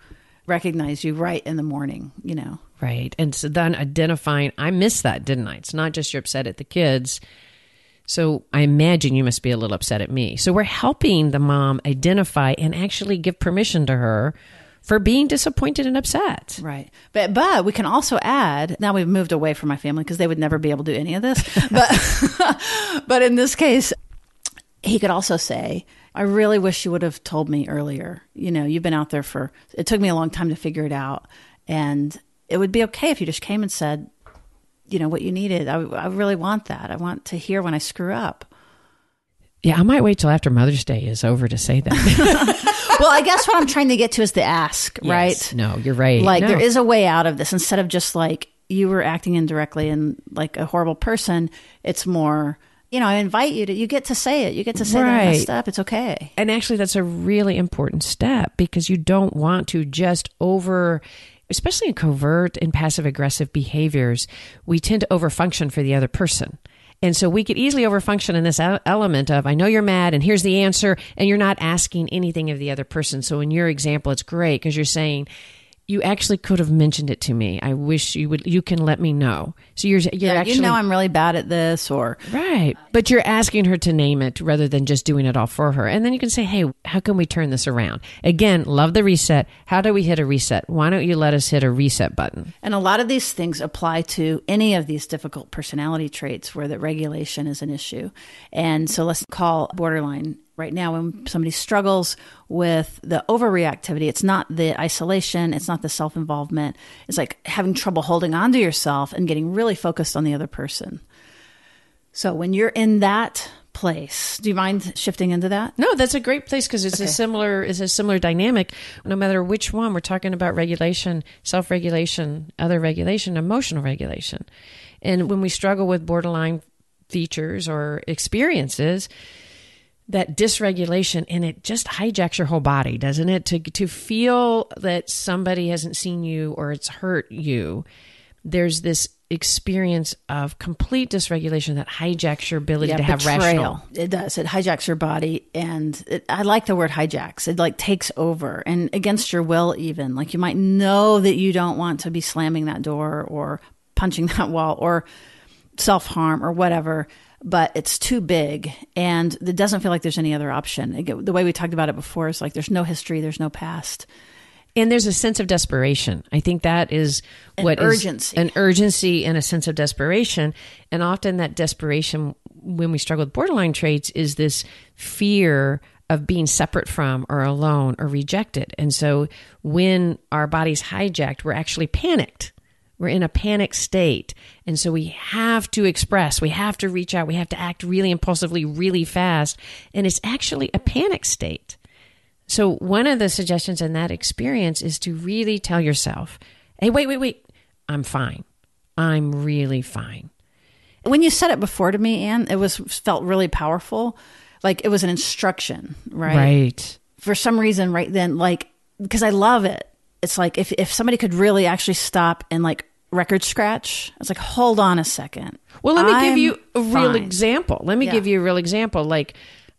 Speaker 1: recognize you right in the morning, you know.
Speaker 2: Right. And so then identifying, I missed that, didn't I? It's not just you're upset at the kids. So I imagine you must be a little upset at me. So we're helping the mom identify and actually give permission to her for being disappointed and upset.
Speaker 1: Right. But we can also add, now we've moved away from my family because they would never be able to do any of this. But in this case, he could also say, I really wish you would have told me earlier. You know, you've been out there it took me a long time to figure it out. And it would be okay if you just came and said, you know, what you needed. I really want that. I want to hear when I screw up.
Speaker 2: Yeah, I might wait till after Mother's Day is over to say that.
Speaker 1: Well, I guess what I'm trying to get to is the ask,
Speaker 2: yes.
Speaker 1: Right?
Speaker 2: No, you're right.
Speaker 1: Like,
Speaker 2: no.
Speaker 1: There is a way out of this. Instead of just like you were acting indirectly and like a horrible person, it's more, you know, I invite you you get to say it. You get to say that I messed up. It's okay.
Speaker 2: And actually, that's a really important step because you don't want to just especially in covert and passive aggressive behaviors, we tend to overfunction for the other person. And so we could easily overfunction in this element of, I know you're mad and here's the answer, and you're not asking anything of the other person. So in your example, it's great because you're saying, you actually could have mentioned it to me. I wish you can let me know. So you're actually,
Speaker 1: you know, I'm really bad at this, or
Speaker 2: right. But you're asking her to name it rather than just doing it all for her. And then you can say, hey, how can we turn this around? Again, love the reset. How do we hit a reset? Why don't you let us hit a reset button?
Speaker 1: And a lot of these things apply to any of these difficult personality traits where the regulation is an issue. And so let's call borderline. Right now, when somebody struggles with the overreactivity, it's not the isolation, it's not the self-involvement. It's like having trouble holding on to yourself and getting really focused on the other person. So when you're in that place, do you mind shifting into that?
Speaker 2: No, that's a great place because it's a similar dynamic. No matter which one, we're talking about regulation, self-regulation, other regulation, emotional regulation. And when we struggle with borderline features or experiences, that dysregulation, and it just hijacks your whole body, doesn't it? To feel that somebody hasn't seen you or it's hurt you, there's this experience of complete dysregulation that hijacks your ability to have rational.
Speaker 1: It does. It hijacks your body, and I like the word hijacks. It like takes over, and against your will even. Like you might know that you don't want to be slamming that door or punching that wall or self-harm or whatever, but it's too big and it doesn't feel like there's any other option. Again, the way we talked about it before is like there's no history, there's no past.
Speaker 2: And there's a sense of desperation. I think that is what
Speaker 1: urgency.
Speaker 2: Is an urgency and a sense of desperation. And often that desperation, when we struggle with borderline traits, is this fear of being separate from or alone or rejected. And so when our body's hijacked, we're actually panicked. We're in a panic state. And so we have to express, we have to reach out, we have to act really impulsively, really fast. And it's actually a panic state. So one of the suggestions in that experience is to really tell yourself, hey, wait, I'm fine. I'm really fine.
Speaker 1: When you said it before to me, Anne, it felt really powerful. Like it was an instruction, right?
Speaker 2: Right.
Speaker 1: For some reason, right then, like, because I love it. It's like if somebody could really actually stop and like record scratch, it's like, hold on a second.
Speaker 2: Well, let me give you a real
Speaker 1: fine.
Speaker 2: example. Let me give you a real example. Like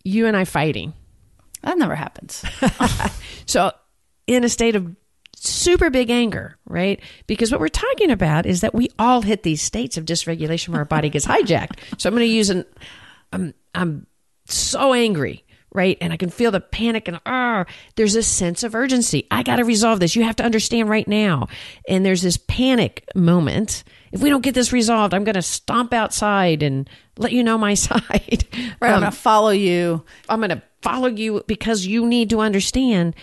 Speaker 2: you and I fighting.
Speaker 1: That never happens.
Speaker 2: So in a state of super big anger, right? Because what we're talking about is that we all hit these states of dysregulation where our body gets hijacked. So I'm going to use I'm so angry. Right. And I can feel the panic and there's a sense of urgency. I got to resolve this. You have to understand right now. And there's this panic moment. If we don't get this resolved, I'm going to stomp outside and let you know my side.
Speaker 1: Right. I'm going to follow you.
Speaker 2: I'm going to follow you because you need to understand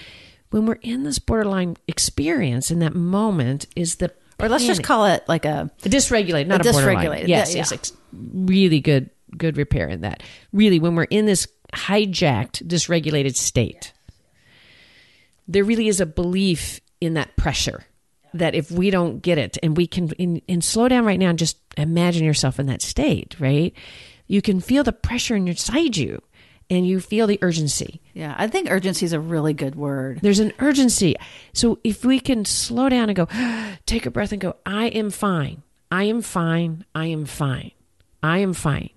Speaker 2: when we're in this borderline experience in that moment is the
Speaker 1: Or let's just call it like a
Speaker 2: dysregulated, not a borderline. Yes. Really good repair in that. Really, when we're in this hijacked, dysregulated state, there really is a belief in that pressure that if we don't get it, and we can, and slow down right now and just imagine yourself in that state, right? You can feel the pressure inside you, and you feel the urgency.
Speaker 1: Yeah, I think urgency is a really good word.
Speaker 2: There's an urgency. So if we can slow down and go, take a breath and go, I am fine. I am fine. I am fine. I am fine.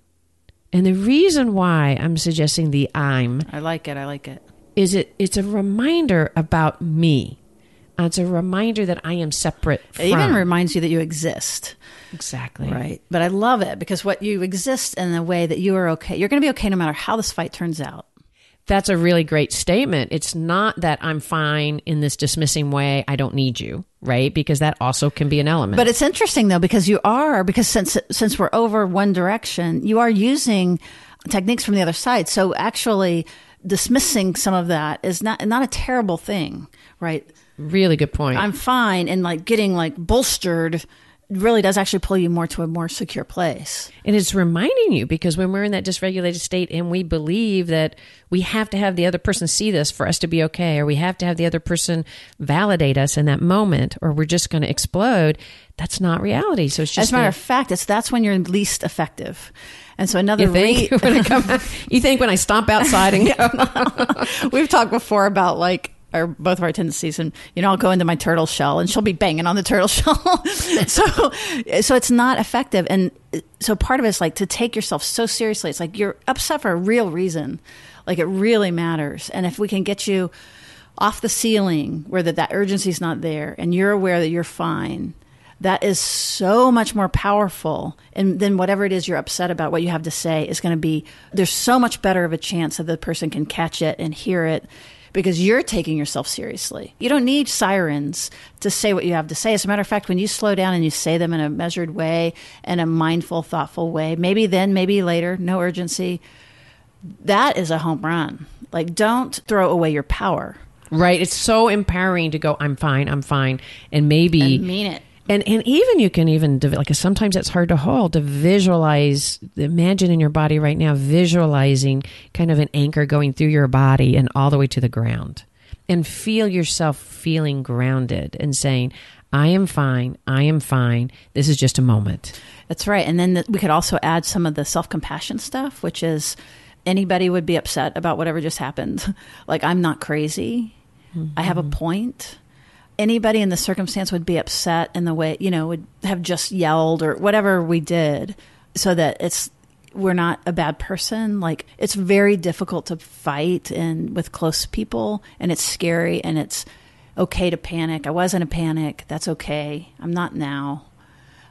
Speaker 2: And the reason why I'm suggesting the I'm.
Speaker 1: I like it.
Speaker 2: Is it's a reminder about me. It's a reminder that I am separate from.
Speaker 1: It even reminds you that you exist.
Speaker 2: Exactly.
Speaker 1: Right. But I love it because what you exist in a way that you are okay. You're going to be okay no matter how this fight turns out.
Speaker 2: That's a really great statement. It's not that I'm fine in this dismissing way. I don't need you, right? Because that also can be an element.
Speaker 1: But it's interesting though, because since we're over one direction, you are using techniques from the other side. So actually dismissing some of that is not a terrible thing, right?
Speaker 2: Really good point.
Speaker 1: I'm fine, and like getting like bolstered really does actually pull you more to a more secure place.
Speaker 2: And it's reminding you, because when we're in that dysregulated state and we believe that we have to have the other person see this for us to be okay, or we have to have the other person validate us in that moment, or we're just going to explode, that's not reality. So it's just
Speaker 1: as a matter of fact, that's when you're least effective. And so another
Speaker 2: you think when I stomp outside and go.
Speaker 1: We've talked before about like both of our tendencies, and I'll go into my turtle shell and she'll be banging on the turtle shell. so it's not effective. And so part of it is like to take yourself so seriously. It's like you're upset for a real reason. Like it really matters. And if we can get you off the ceiling where that urgency is not there and you're aware that you're fine, that is so much more powerful. And then whatever it is you're upset about, what you have to say is going to be, there's so much better of a chance that the person can catch it and hear it, because you're taking yourself seriously. You don't need sirens to say what you have to say. As a matter of fact, when you slow down and you say them in a measured way, in a mindful, thoughtful way, maybe then, maybe later, no urgency, that is a home run. Like, don't throw away your power.
Speaker 2: Right. It's so empowering to go, I'm fine. And maybe...
Speaker 1: And mean it.
Speaker 2: And even you can even, like, sometimes it's hard to hold, to visualize, imagine in your body right now, visualizing kind of an anchor going through your body and all the way to the ground. And feel yourself feeling grounded and saying, I am fine. This is just a moment.
Speaker 1: That's right. And then we could also add some of the self-compassion stuff, which is anybody would be upset about whatever just happened. Like, I'm not crazy. Mm-hmm. I have a point. Anybody in the circumstance would be upset in the way, would have just yelled or whatever we did, so that we're not a bad person. Like, it's very difficult to fight with close people, and it's scary, and it's okay to panic. I was in a panic. That's okay. I'm not now.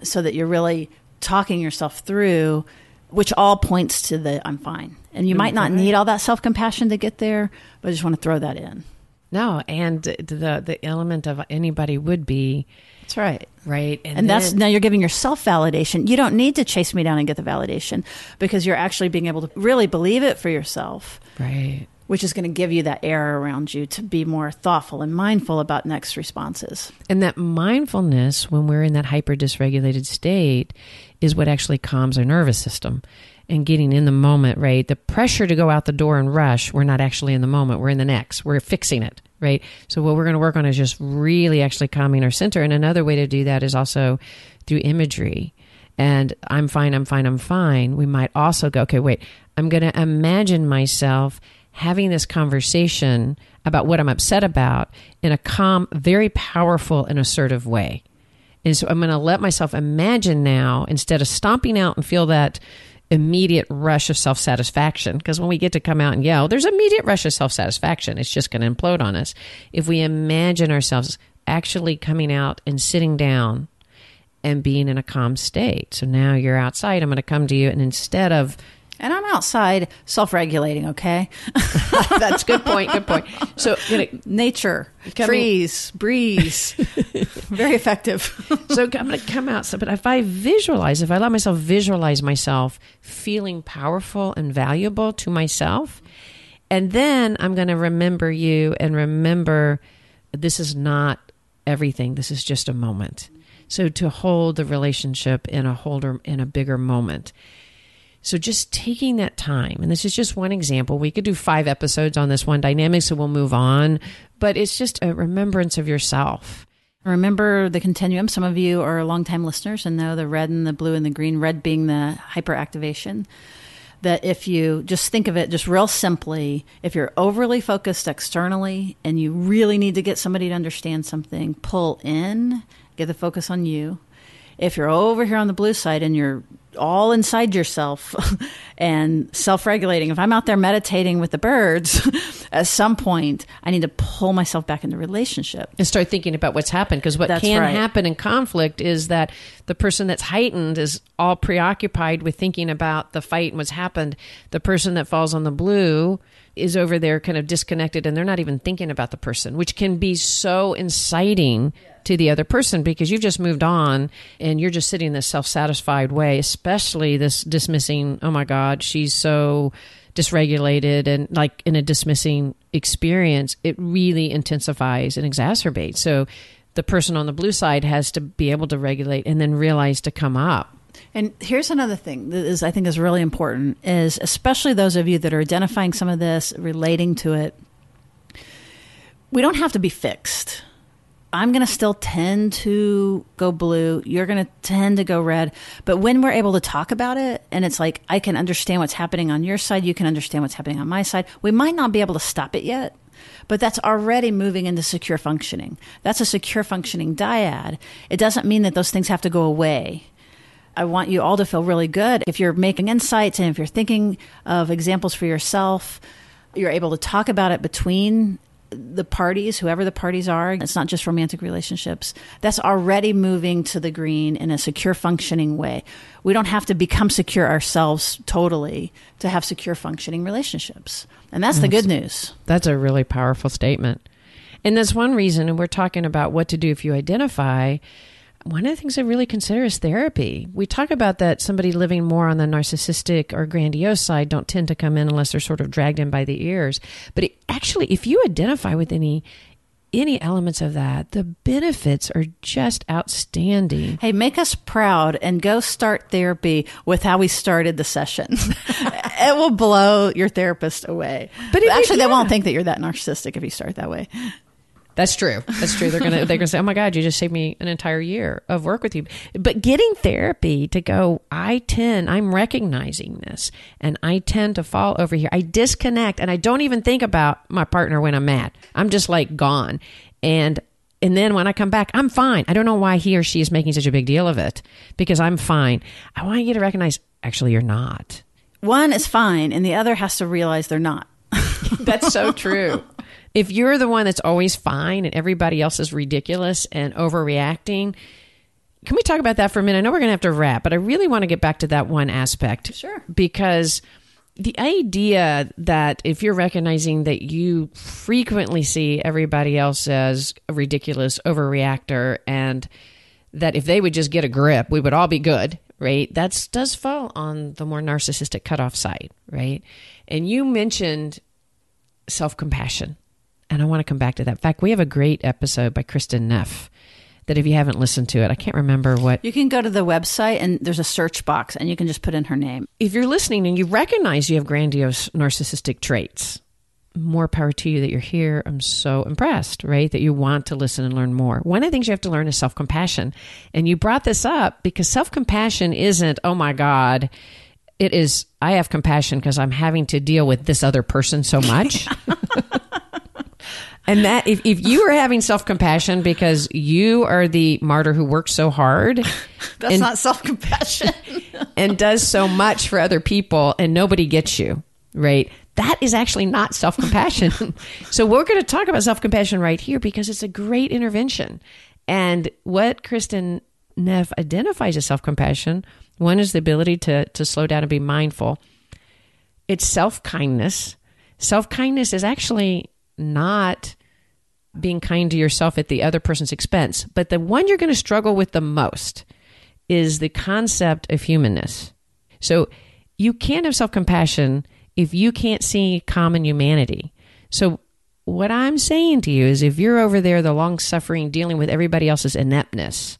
Speaker 1: So that you're really talking yourself through, which all points to the I'm fine. And you might not need all that self-compassion to get there, but I just want to throw that in.
Speaker 2: No, and the element of anybody would be.
Speaker 1: That's right.
Speaker 2: Right.
Speaker 1: And that's, now you're giving yourself validation. You don't need to chase me down and get the validation, because you're actually being able to really believe it for yourself.
Speaker 2: Right. Which
Speaker 1: is going to give you that air around you to be more thoughtful and mindful about next responses.
Speaker 2: And that mindfulness, when we're in that hyper dysregulated state, is what actually calms our nervous system. And getting in the moment, right? The pressure to go out the door and rush, we're not actually in the moment. We're in the next. We're fixing it, right? So what we're going to work on is just really actually calming our center. And another way to do that is also through imagery. And I'm fine. We might also go, okay, wait, I'm going to imagine myself having this conversation about what I'm upset about in a calm, very powerful and assertive way. And so I'm going to let myself imagine now, instead of stomping out and feel that immediate rush of self-satisfaction, because when we get to come out and yell, there's immediate rush of self-satisfaction. It's just going to implode on us. If we imagine ourselves actually coming out and sitting down and being in a calm state. So now you're outside, I'm going to come to you, and instead of...
Speaker 1: And I'm outside self-regulating, okay?
Speaker 2: That's good point. So,
Speaker 1: nature, trees, breeze, very effective.
Speaker 2: So I'm going to come outside, but if I let myself visualize myself feeling powerful and valuable to myself, and then I'm going to remember you and remember this is not everything. This is just a moment. So to hold the relationship in a bigger moment. So just taking that time, and this is just one example. We could do 5 episodes on this one dynamic, so we'll move on. But it's just a remembrance of yourself.
Speaker 1: Remember the continuum. Some of you are longtime listeners and know the red and the blue and the green, red being the hyperactivation. That if you just think of it just real simply, if you're overly focused externally and you really need to get somebody to understand something, pull in, get the focus on you. If you're over here on the blue side and you're all inside yourself and self-regulating, if I'm out there meditating with the birds, at some point, I need to pull myself back into relationship.
Speaker 2: And start thinking about what's happened. Because what happen in conflict is that the person that's heightened is all preoccupied with thinking about the fight and what's happened. The person that falls on the blue is over there kind of disconnected and they're not even thinking about the person, which can be so inciting to the other person because you've just moved on and you're just sitting in this self-satisfied way, especially this dismissing, oh my God, she's so dysregulated, and like in a dismissing experience, it really intensifies and exacerbates. So the person on the blue side has to be able to regulate and then realize to come up.
Speaker 1: And here's another thing that I think is really important is especially those of you that are identifying some of this, relating to it, we don't have to be fixed. I'm going to still tend to go blue. You're going to tend to go red. But when we're able to talk about it, and it's like, I can understand what's happening on your side, you can understand what's happening on my side. We might not be able to stop it yet, but that's already moving into secure functioning. That's a secure functioning dyad. It doesn't mean that those things have to go away. I want you all to feel really good. If you're making insights and if you're thinking of examples for yourself, you're able to talk about it between the parties, whoever the parties are. It's not just romantic relationships. That's already moving to the green in a secure functioning way. We don't have to become secure ourselves totally to have secure functioning relationships. And that's the good news.
Speaker 2: That's a really powerful statement. And that's one reason, and we're talking about what to do if you identify. One of the things I really consider is therapy. We talk about that somebody living more on the narcissistic or grandiose side don't tend to come in unless they're sort of dragged in by the ears. But actually, if you identify with any elements of that, the benefits are just outstanding.
Speaker 1: Hey, make us proud and go start therapy with how we started the session. It will blow your therapist away. But actually, they won't think that you're that narcissistic if you start that way.
Speaker 2: That's true. That's true. They're gonna say, "Oh my God, you just saved me an entire year of work with you." But getting therapy to go, I'm recognizing this, and I tend to fall over here. I disconnect, and I don't even think about my partner when I'm mad. I'm just like gone, and then when I come back, I'm fine. I don't know why he or she is making such a big deal of it because I'm fine. I want you to recognize, actually, you're not.
Speaker 1: One is fine, and the other has to realize they're not.
Speaker 2: That's so true. If you're the one that's always fine and everybody else is ridiculous and overreacting, can we talk about that for a minute? I know we're going to have to wrap, but I really want to get back to that one aspect.
Speaker 1: Sure.
Speaker 2: Because the idea that if you're recognizing that you frequently see everybody else as a ridiculous overreactor and that if they would just get a grip, we would all be good, right? That does fall on the more narcissistic cutoff side, right? And you mentioned self-compassion. And I want to come back to that. In fact, we have a great episode by Kristen Neff that if you haven't listened to it, I can't remember what.
Speaker 1: You can go to the website and there's a search box and you can just put in her name.
Speaker 2: If you're listening and you recognize you have grandiose narcissistic traits, more power to you that you're here. I'm so impressed, right? That you want to listen and learn more. One of the things you have to learn is self-compassion. And you brought this up because self-compassion isn't, oh my God, it is, I have compassion because I'm having to deal with this other person so much. And that if you are having self-compassion because you are the martyr who works so hard.
Speaker 1: That's not self-compassion.
Speaker 2: And does so much for other people and nobody gets you, right? That is actually not self-compassion. So we're going to talk about self-compassion right here because it's a great intervention. And what Kristen Neff identifies as self-compassion, one is the ability to slow down and be mindful. It's self-kindness. Self-kindness is actually not being kind to yourself at the other person's expense. But the one you're going to struggle with the most is the concept of humanness. So you can't have self-compassion if you can't see common humanity. So what I'm saying to you is if you're over there, the long-suffering, dealing with everybody else's ineptness,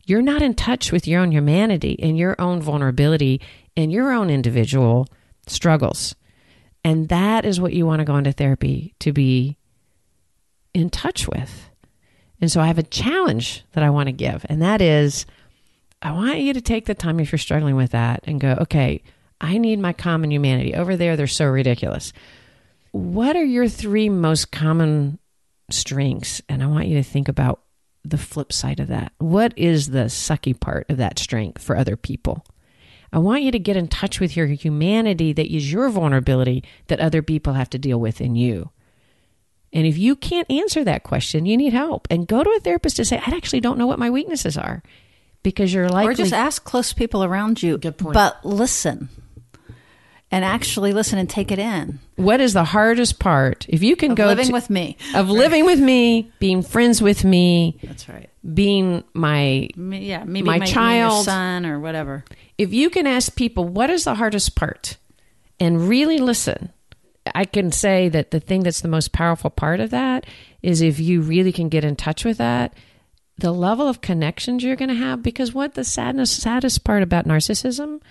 Speaker 2: you're not in touch with your own humanity and your own vulnerability and your own individual struggles. And that is what you want to go into therapy to be in touch with. And so I have a challenge that I want to give, and that is, I want you to take the time if you're struggling with that and go, okay, I need my common humanity. Over there, they're so ridiculous. What are your 3 most common strengths? And I want you to think about the flip side of that. What is the sucky part of that strength for other people? I want you to get in touch with your humanity that is your vulnerability that other people have to deal with in you. And if you can't answer that question, you need help. And go to a therapist to say, I actually don't know what my weaknesses are. Because you're likely...
Speaker 1: Or just ask close people around you.
Speaker 2: Good point.
Speaker 1: But listen. And actually listen and take it in.
Speaker 2: What is the hardest part? If you can
Speaker 1: of
Speaker 2: go
Speaker 1: living with me.
Speaker 2: Of living with me, being friends with me.
Speaker 1: That's right.
Speaker 2: Being my
Speaker 1: maybe
Speaker 2: my child,
Speaker 1: your son or whatever.
Speaker 2: If you can ask people, what is the hardest part? And really listen. I can say that the thing that's the most powerful part of that is if you really can get in touch with that, the level of connections you're going to have, because what the saddest part about narcissism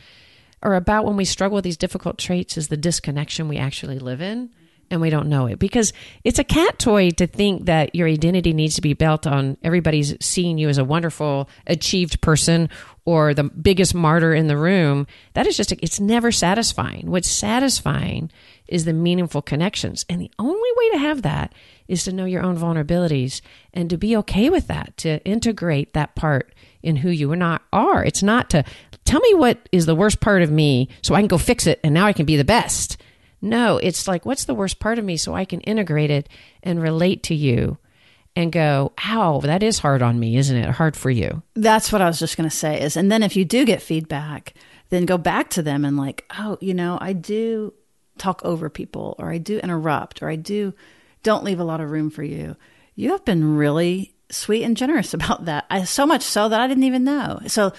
Speaker 2: or about when we struggle with these difficult traits is the disconnection we actually live in, and we don't know it, because it's a cat toy to think that your identity needs to be built on everybody's seeing you as a wonderful, achieved person or the biggest martyr in the room. That is just, it's never satisfying. What's satisfying is the meaningful connections. And the only way to have that is to know your own vulnerabilities and to be okay with that, to integrate that part in who you are. It's not to tell me what is the worst part of me so I can go fix it and now I can be the best. No, it's like, what's the worst part of me so I can integrate it and relate to you and go, ow, that is hard on me, isn't it? Hard for you.
Speaker 1: That's what I was just going to say is, and then if you do get feedback, then go back to them and like, oh, I do talk over people, or I do interrupt, or I don't leave a lot of room for you. You have been really sweet and generous about that. So much so that I didn't even know. So,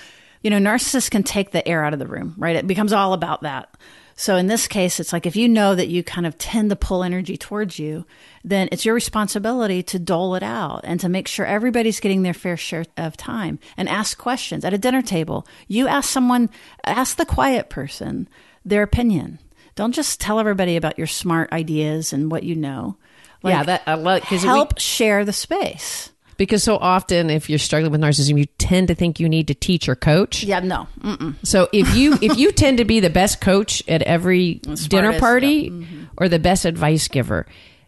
Speaker 1: narcissists can take the air out of the room, right? It becomes all about that. So in this case, it's like if you know that you kind of tend to pull energy towards you, then it's your responsibility to dole it out and to make sure everybody's getting their fair share of time, and ask questions. At a dinner table, you ask the quiet person their opinion. Don't just tell everybody about your smart ideas and what you know. Help share the space.
Speaker 2: Because so often, if you're struggling with narcissism, you tend to think you need to teach or coach.
Speaker 1: Yeah, no. Mm-mm.
Speaker 2: So if you tend to be the best coach at every dinner party, or the best advice giver,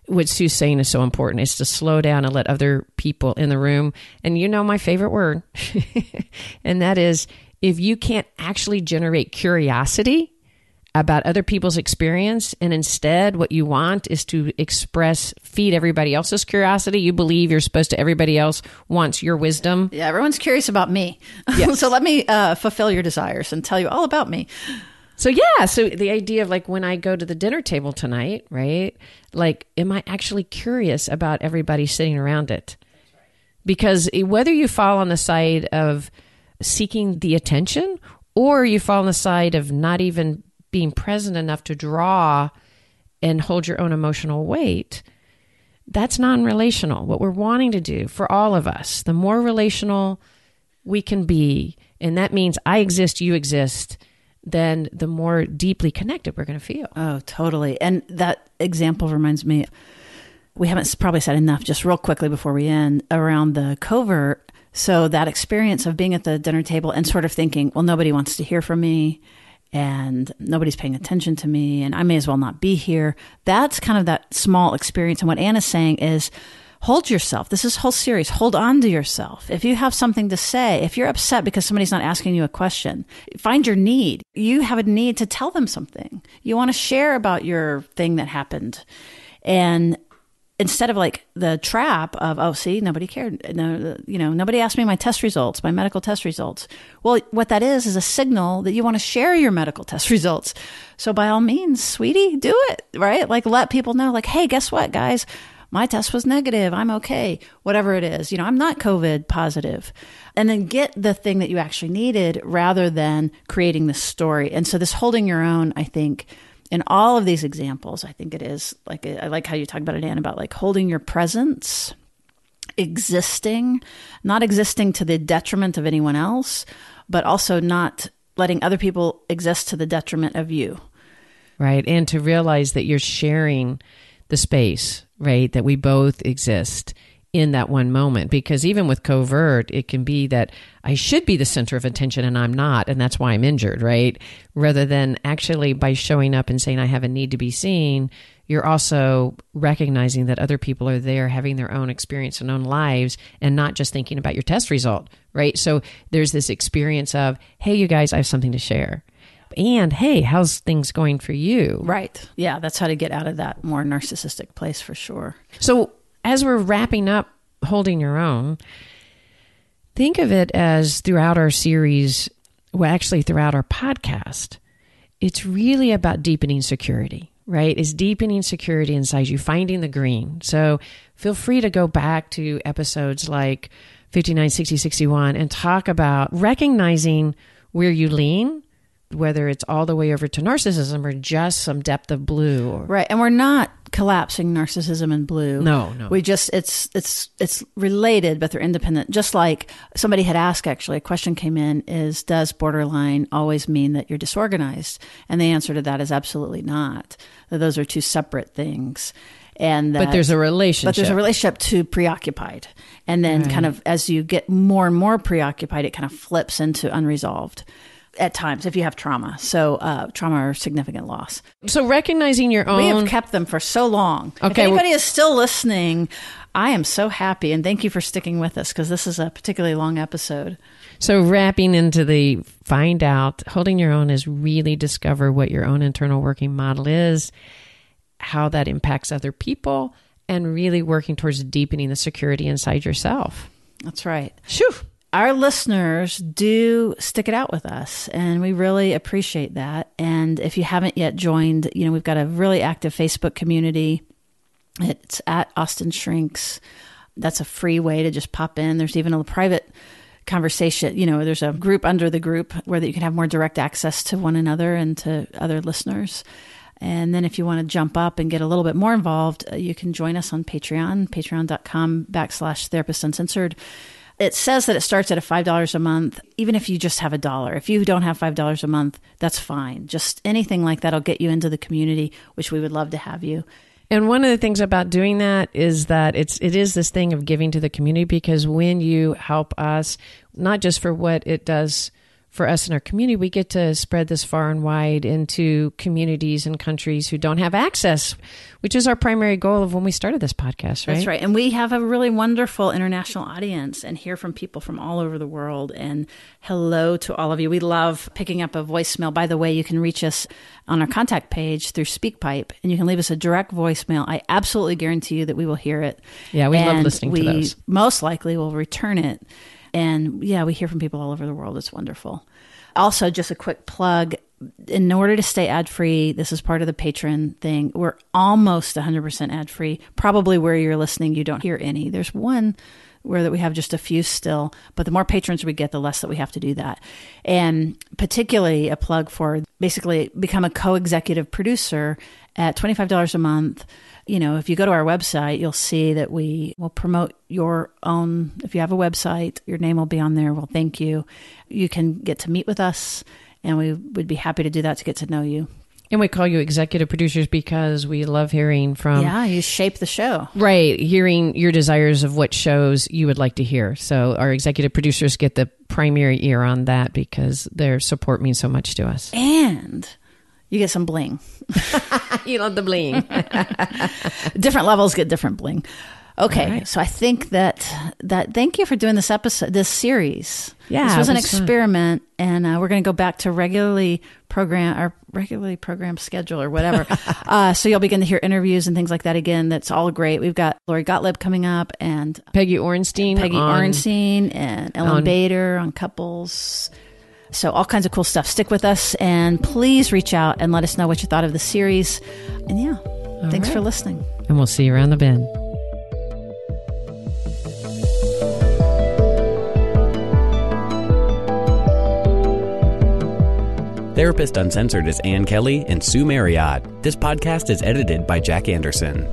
Speaker 2: what Sue's saying is so important, is to slow down and let other people in the room. And my favorite word, and that is, if you can't actually generate curiosity about other people's experience, and instead what you want is to feed everybody else's curiosity. You believe you're supposed to, everybody else wants your wisdom.
Speaker 1: Yeah, everyone's curious about me. Yes. So let me fulfill your desires and tell you all about me.
Speaker 2: So the idea of like, when I go to the dinner table tonight, right? Like, am I actually curious about everybody sitting around it? Because whether you fall on the side of seeking the attention, or you fall on the side of not even being present enough to draw and hold your own emotional weight, that's non-relational. What we're wanting to do for all of us, the more relational we can be, and that means I exist, you exist, then the more deeply connected we're going to feel.
Speaker 1: Oh, totally. And that example reminds me, we haven't probably said enough, just real quickly before we end, around the covert. So that experience of being at the dinner table and sort of thinking, well, nobody wants to hear from me, and nobody's paying attention to me, and I may as well not be here. That's kind of that small experience. And what Anna's saying is, hold yourself. This is whole series. Hold on to yourself. If you have something to say, if you're upset because somebody's not asking you a question, find your need. You have a need to tell them something. You want to share about your thing that happened. And instead of like the trap of, oh, see, nobody cared. No, nobody asked me my test results, my medical test results. Well, what that is a signal that you want to share your medical test results. So by all means, sweetie, do it, right? Like, let people know, like, hey, guess what, guys? My test was negative. I'm okay. Whatever it is, I'm not COVID positive. And then get the thing that you actually needed rather than creating this story. And so this holding your own, I think, in all of these examples, I think it is like, I like how you talk about it, Anne, about like holding your presence not existing to the detriment of anyone else, but also not letting other people exist to the detriment of you.
Speaker 2: Right. And to realize that you're sharing the space, right? That we both exist in that one moment. Because even with covert, it can be that I should be the center of attention and I'm not, and that's why I'm injured, right? Rather than actually by showing up and saying I have a need to be seen, you're also recognizing that other people are there having their own experience and own lives and not just thinking about your test result, right? So there's this experience of, hey, you guys, I have something to share. And hey, how's things going for you?
Speaker 1: Right. Yeah, that's how to get out of that more narcissistic place for sure.
Speaker 2: So as we're wrapping up Holding Your Own, think of it as throughout our series, well, actually throughout our podcast, it's really about deepening security, right? It's deepening security inside you, finding the green. So feel free to go back to episodes like 59, 60, 61 and talk about recognizing where you lean, whether it's all the way over to narcissism or just some depth of blue.
Speaker 1: Right. And we're not collapsing narcissism and blue.
Speaker 2: No.
Speaker 1: We just, it's related, but they're independent. Just like somebody had asked, actually, a question came in is, does borderline always mean that you're disorganized? And the answer to that is absolutely not. That those are two separate things. And
Speaker 2: but there's a relationship.
Speaker 1: But there's a relationship to preoccupied. And then kind of as you get more and more preoccupied, it kind of flips into unresolved. At times, if you have trauma. So trauma or significant loss.
Speaker 2: So recognizing your own...
Speaker 1: We have kept them for so long.
Speaker 2: Okay,
Speaker 1: if anybody is still listening, I am so happy. And thank you for sticking with us because this is a particularly long episode.
Speaker 2: So wrapping into the find out, holding your own is really discover what your own internal working model is, how that impacts other people, and really working towards deepening the security inside yourself.
Speaker 1: That's right.
Speaker 2: Shoo!
Speaker 1: Our listeners do stick it out with us, and we really appreciate that. And if you haven't yet joined, we've got a really active Facebook community. It's at Austin Shrinks. That's a free way to just pop in. There's even a private conversation. There's a group under the group where you can have more direct access to one another and to other listeners. And then if you want to jump up and get a little bit more involved, you can join us on Patreon, patreon.com/Therapist Uncensored. It says that it starts at $5 a month, even if you just have $1. If you don't have $5 a month, that's fine. Just anything like that will get you into the community, which we would love to have you.
Speaker 2: And one of the things about doing that is that it is this thing of giving to the community, because when you help us, not just for what it does for us in our community, we get to spread this far and wide into communities and countries who don't have access, which is our primary goal of when we started this podcast, right?
Speaker 1: That's right. And we have a really wonderful international audience and hear from people from all over the world. And hello to all of you. We love picking up a voicemail. By the way, you can reach us on our contact page through SpeakPipe, and you can leave us a direct voicemail. I absolutely guarantee you that we will hear it.
Speaker 2: Yeah, we love listening to those.
Speaker 1: We most likely will return it. And yeah, we hear from people all over the world. It's wonderful. Also, just a quick plug. In order to stay ad-free, this is part of the patron thing. We're almost 100% ad-free. Probably where you're listening, you don't hear any. There's one where that we have just a few still, but the more patrons we get, the less that we have to do that. And particularly a plug for basically become a co-executive producer at $25 a month. If you go to our website, you'll see that we will promote your own. If you have a website, your name will be on there. Well, thank you. You can get to meet with us, and we would be happy to do that to get to know you.
Speaker 2: And we call you executive producers because we love hearing from...
Speaker 1: Yeah, you shape the show.
Speaker 2: Right, hearing your desires of what shows you would like to hear. So our executive producers get the primary ear on that because their support means so much to us.
Speaker 1: And... you get some bling.
Speaker 2: You love the bling.
Speaker 1: Different levels get different bling. Okay,
Speaker 2: right.
Speaker 1: So I think that thank you for doing this series.
Speaker 2: Yeah,
Speaker 1: this was an
Speaker 2: fun.
Speaker 1: Experiment, and we're going to go back to regularly programmed schedule or whatever. So you'll begin to hear interviews and things like that again. That's all great. We've got Lori Gottlieb coming up, and
Speaker 2: Peggy Orenstein,
Speaker 1: and Ellen Bader on couples. So all kinds of cool stuff. Stick with us, and please reach out and let us know what you thought of the series. And thanks for listening.
Speaker 2: And we'll see you around the bend.
Speaker 3: Therapist Uncensored is Ann Kelly and Sue Marriott. This podcast is edited by Jack Anderson.